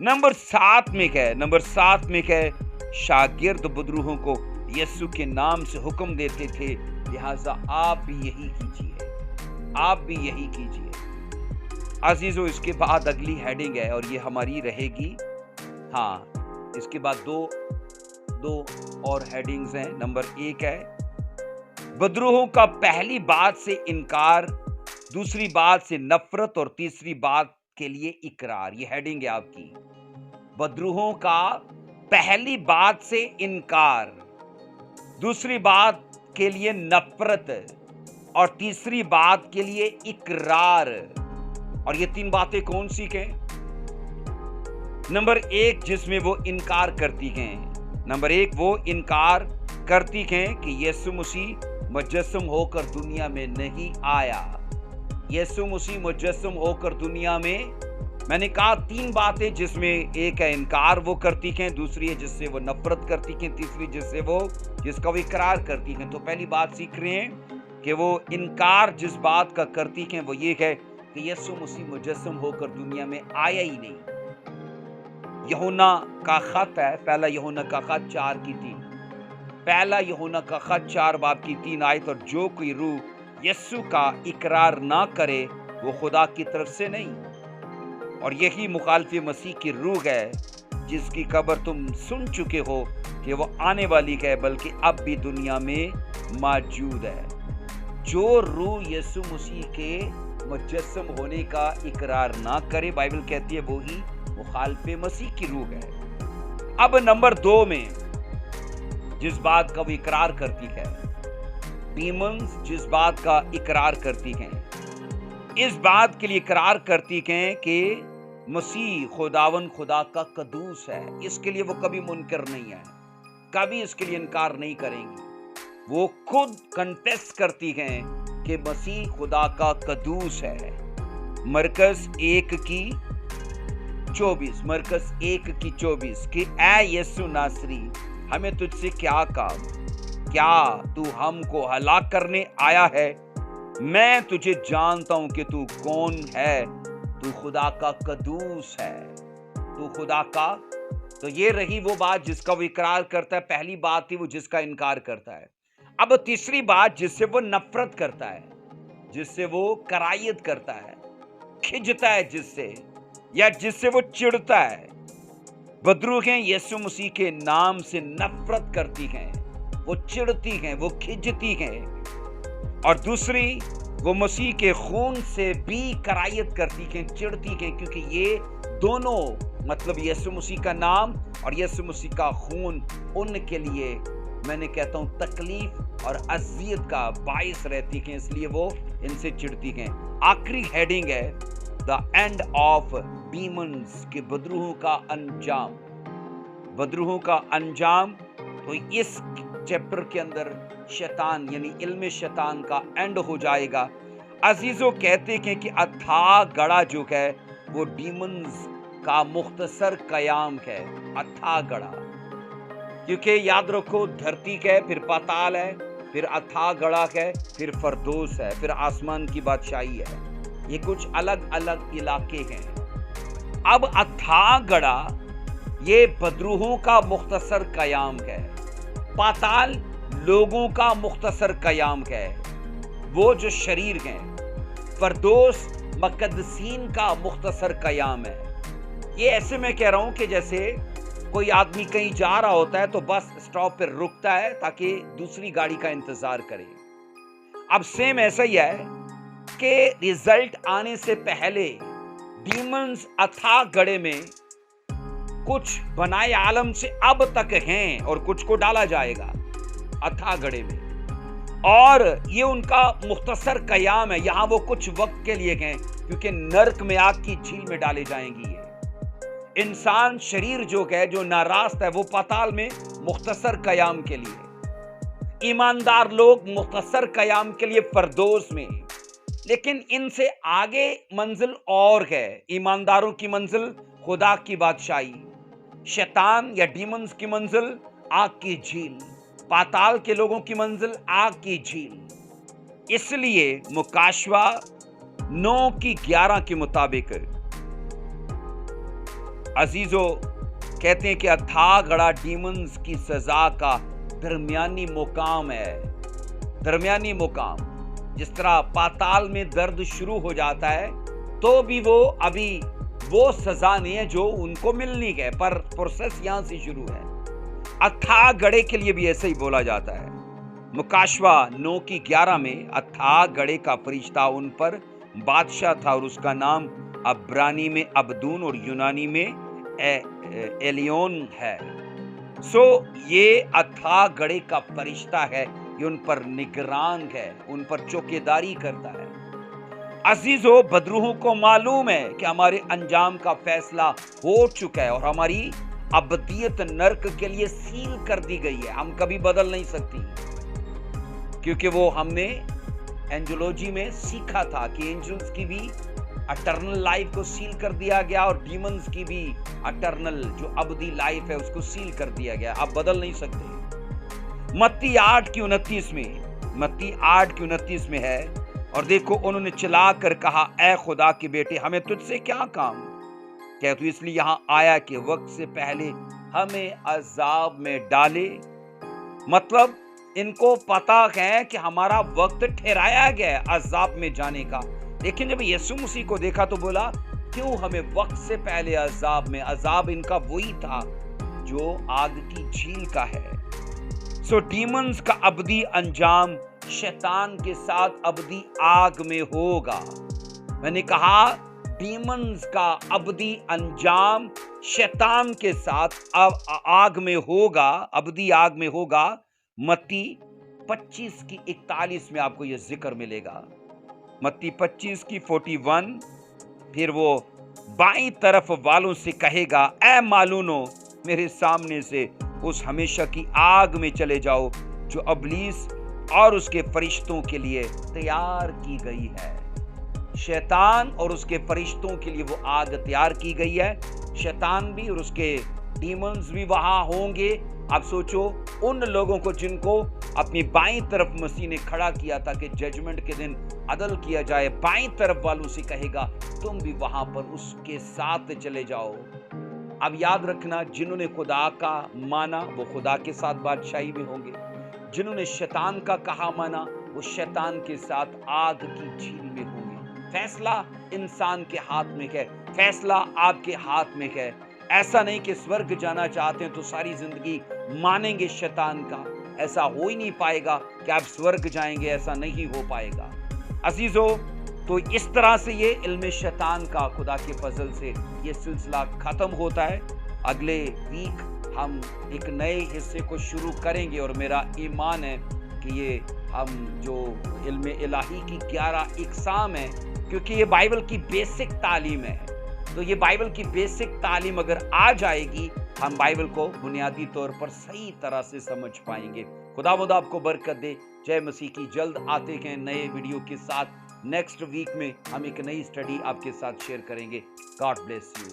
نمبر 7 میں کیا ہے؟ نمبر 7 میں کیا ہے؟ شاگرد بدروہوں کو یسوع کے نام سے حکم دیتے تھے، لہٰذا آپ بھی یہی کیجیے، آپ بھی یہی کیجیے۔ عزیزو، اس کے بعد اگلی ہیڈنگ ہے اور یہ ہماری رہے گی، ہاں اس کے بعد دو اور ہیڈنگز ہیں۔ نمبر 1 ہے بدروہوں کا پہلی بات سے انکار، دوسری بات سے نفرت اور تیسری بات کے لیے اقرار۔ یہ ہیڈنگ ہے آپ کی، بدروہوں کا پہلی بات سے انکار، دوسری بات کے لیے نفرت اور تیسری بات کے لیے اقرار۔ اور یہ 3 باتیں کون سی ہیں؟ نمبر 1 جس میں وہ انکار کرتی ہیں، نمبر 1 وہ انکار کرتی ہیں کہ یسوع مسیح مجسم ہو کر دنیا میں نہیں آیا۔ یسوع مسیح مجسم ہو کر دنیا میں نے کہا 3 باتیں، جس میں ایک ہے انکار وہ کرتی ہیں، دوسری ہے جس سے وہ نفرت کرتی ہیں، تیسری جس کا وہ اقرار کرتی ہیں۔ تو پہلی بات سیکھ رہے ہیں کہ وہ انکار جس بات کا کرتی ہیں وہ یہ ہے کہ یسوع مسیح مجسم ہو کر دنیا میں آیا ہی نہیں۔ یوحنا کا خط ہے، پہلا یوحنا کا خط 4:3، پہلا یوحنا کا خط 4 باب کی 3 آیت، اور جو کوئی روح یسوع کا اقرار نہ کرے وہ خدا کی طرف سے نہیں، اور یہی مخالف مسیح کی روح ہے جس کی خبر تم سن چکے ہو کہ وہ آنے والی ہے بلکہ اب بھی دنیا میں موجود ہے۔ جو روح یسوع مسیح کے مجسم ہونے کا اقرار نہ کرے، بائبل کہتی ہے وہی مخالف مسیح کی روح ہے۔ اب نمبر 2 میں جس بات کا وہ اقرار کرتی ہے، ڈیمنز جس بات کا اقرار کرتی ہیں، اس بات کے لیے اقرار کرتی ہیں کہ مسیح خداوند خدا کا قدوس ہے۔ اس کے لیے وہ کبھی منکر نہیں ہے، کبھی اس کے لیے انکار نہیں کریں گی۔ وہ خود کنفیس کرتی ہیں کہ مسیح خدا کا قدوس ہے۔ مرکز 1:24 کہ اے یسوع ناصری، ہمیں تجھ سے کیا کام؟ کیا تو ہم کو ہلاک کرنے آیا ہے؟ میں تجھے جانتا ہوں کہ تو کون ہے، تو خدا کا قدوس ہے، تو خدا کا۔ تو یہ رہی وہ بات جس کا وہ اقرار کرتا ہے، پہلی بات تھی وہ جس کا انکار کرتا ہے۔ اب تیسری بات جس سے وہ نفرت کرتا ہے، جس سے وہ کرائیت کرتا ہے، کھجتا ہے جس سے، یا جس سے وہ چڑھتا ہے۔ بدروہیں یسوع مسیح کے نام سے نفرت کرتی ہیں، وہ چڑھتی ہیں، وہ کھجتی ہیں، اور دوسری وہ مسیح کے خون سے بھی کرائیت کرتی ہیں، چڑھتی ہیں، کیونکہ یہ دونوں مطلب یسوع مسیح کا نام اور یسوع مسیح کا خون ان کے لیے میں نے کہتا ہوں تکلیف اور اذیت کا باعث رہتی ہیں، اس لیے وہ ان سے چڑھتی ہیں۔ آخری ہیڈنگ ہے دا اینڈ آف ڈیمنز، کہ بدروہوں کا انجام، بدروہوں کا انجام۔ تو اس چیپٹر کے اندر شیطان یعنی علم شیطان کا اینڈ ہو جائے گا۔ عزیزو، کہتے ہیں کہ اتھا گڑھا جو ہے وہ ڈیمنز کا مختصر قیام ہے، اتھا گڑھا، کیونکہ یاد رکھو دھرتی ہے، پھر پاتال ہے، پھر اتھا گڑھا ہے، پھر فردوس ہے، پھر آسمان کی بادشاہی ہے۔ یہ کچھ الگ الگ علاقے ہیں۔ اب اتھا گڑھا یہ بدروہوں کا مختصر قیام ہے، پاتال لوگوں کا مختصر قیام ہے، وہ جو شریر ہیں، فردوس مقدسین کا مختصر قیام ہے۔ یہ ایسے میں کہہ رہا ہوں کہ جیسے کوئی آدمی کہیں جا رہا ہوتا ہے تو بس اسٹاپ پر رکتا ہے تاکہ دوسری گاڑی کا انتظار کرے۔ اب سیم ایسا ہی ہے کہ ریزلٹ آنے سے پہلے ڈیمنز اتھا گڑھے میں کچھ بنائے عالم سے اب تک ہیں اور کچھ کو ڈالا جائے گا اتھا گڑھے میں، اور یہ ان کا مختصر قیام ہے۔ یہاں وہ کچھ وقت کے لیے ہیں کیونکہ نرک میں آگ کی جھیل میں ڈالے جائیں گی۔ इंसान शरीर जो है, जो नारास्त है, वो पाताल में मुख्तसर कयाम के लिए, ईमानदार लोग मुख्तसर कयाम के लिए फरदौस में, लेकिन इनसे आगे मंजिल और है। ईमानदारों की मंजिल खुदा की बादशाही, शैतान या डीमंस की मंजिल आग की झील, पाताल के लोगों की मंजिल आग की झील। इसलिए मुकाशवा 9:11 के मुताबिक अजीजों कहते हैं कि अथाह गड़ा डीमंस की सजा का दरमियानी मुकाम है। दरमियानी मुकाम, जिस तरह पाताल में दर्द शुरू हो जाता है तो भी वो अभी वो सजा नहीं है जो उनको मिलनी है, पर प्रोसेस यहां से शुरू है। अथाह गड़े के लिए भी ऐसे ही बोला जाता है। मुकाशवा 9:11 में अथाह गड़े का फरिश्ता उन पर बादशाह था और उसका नाम अब्रानी में अब्दून और यूनानी में एलियोन है। ये अथाह गड़े का फरिश्ता है, ये उन पर निगरान है, उन पर चौकीदारी करता है। अजीजों, बदरूहों को मालूम है कि हमारे अंजाम का फैसला हो चुका है और हमारी अबदियत नर्क के लिए सील कर दी गई है। हम कभी बदल नहीं सकती, क्योंकि वो हमने एंजोलॉजी में सीखा था कि एंजल्स की भी अटर्नल लाइफ को सील कर दिया गया और डीमंस की भी अटर्नल जो अबदी लाइफ है उसको सील कर दिया गया। आप बदल नहीं सकते। मत्ती 8:29 में है, और देखो उन्होंने चिल्ला कर कहा, ऐ खुदा के बेटे, हमें तुझसे क्या काम? क्या तू इसलिए यहां आया कि वक्त से पहले हमें अजाब में डाले? मतलब इनको पता है कि हमारा वक्त ठहराया गया है अजाब में जाने का, लेकिन जब यीशु मसीह को देखा तो बोला, क्यों हमें वक्त से पहले अजाब में? अजाब इनका वही था जो आग की झील का है। डीमंस का अबदी अंजाम शैतान के साथ अबदी आग में होगा। मैंने कहा डीमंस का अबदी अंजाम शैतान के साथ आग में होगा, अबदी आग में होगा। मत्ती 25:41 में आपको यह जिक्र मिलेगा। मत्ती 25:41। फिर वो बाईं तरफ वालों से कहेगा, ऐ मालूनो, मेरे सामने से उस हमेशा की आग में चले जाओ जो इब्लीस और उसके फरिश्तों के लिए तैयार की गई है। शैतान और उसके फरिश्तों के लिए वो आग तैयार की गई है। शैतान भी और उसके डीमंस भी वहां होंगे। आप सोचो उन लोगों को जिनको अपनी बाईं तरफ मसीह ने खड़ा किया था कि जजमेंट के दिन अदल किया जाए, बाईं तरफ वालों से कहेगा तुम भी वहां पर उसके साथ चले जाओ। अब याद रखना, जिन्होंने खुदा का माना वो खुदा के साथ बादशाही में होंगे, जिन्होंने शैतान का कहा माना वो शैतान के साथ आग की झील में होंगे। फैसला इंसान के हाथ में है, फैसला आपके हाथ में है। ऐसा नहीं कि स्वर्ग जाना चाहते हैं तो सारी जिंदगी मानेंगे शैतान का, ऐसा हो ही नहीं पाएगा कि आप स्वर्ग जाएंगे, ऐसा नहीं हो पाएगा। अजीजों, तो इस तरह से ये इल्म शैतान का खुदा के फजल से ये सिलसिला खत्म होता है। अगले वीक हम एक नए हिस्से को शुरू करेंगे और मेरा ईमान है कि ये हम जो इल्म इलाही की 11 इक़साम है, क्योंकि ये बाइबल की बेसिक तालीम है, तो ये बाइबल की बेसिक तालीम अगर आ जाएगी हम बाइबल को बुनियादी तौर पर सही तरह से समझ पाएंगे। खुदावंद आपको बरकत दे। जय मसीह की। जल्द आते हैं नए वीडियो के साथ। नेक्स्ट वीक में हम एक नई स्टडी आपके साथ शेयर करेंगे। God bless you.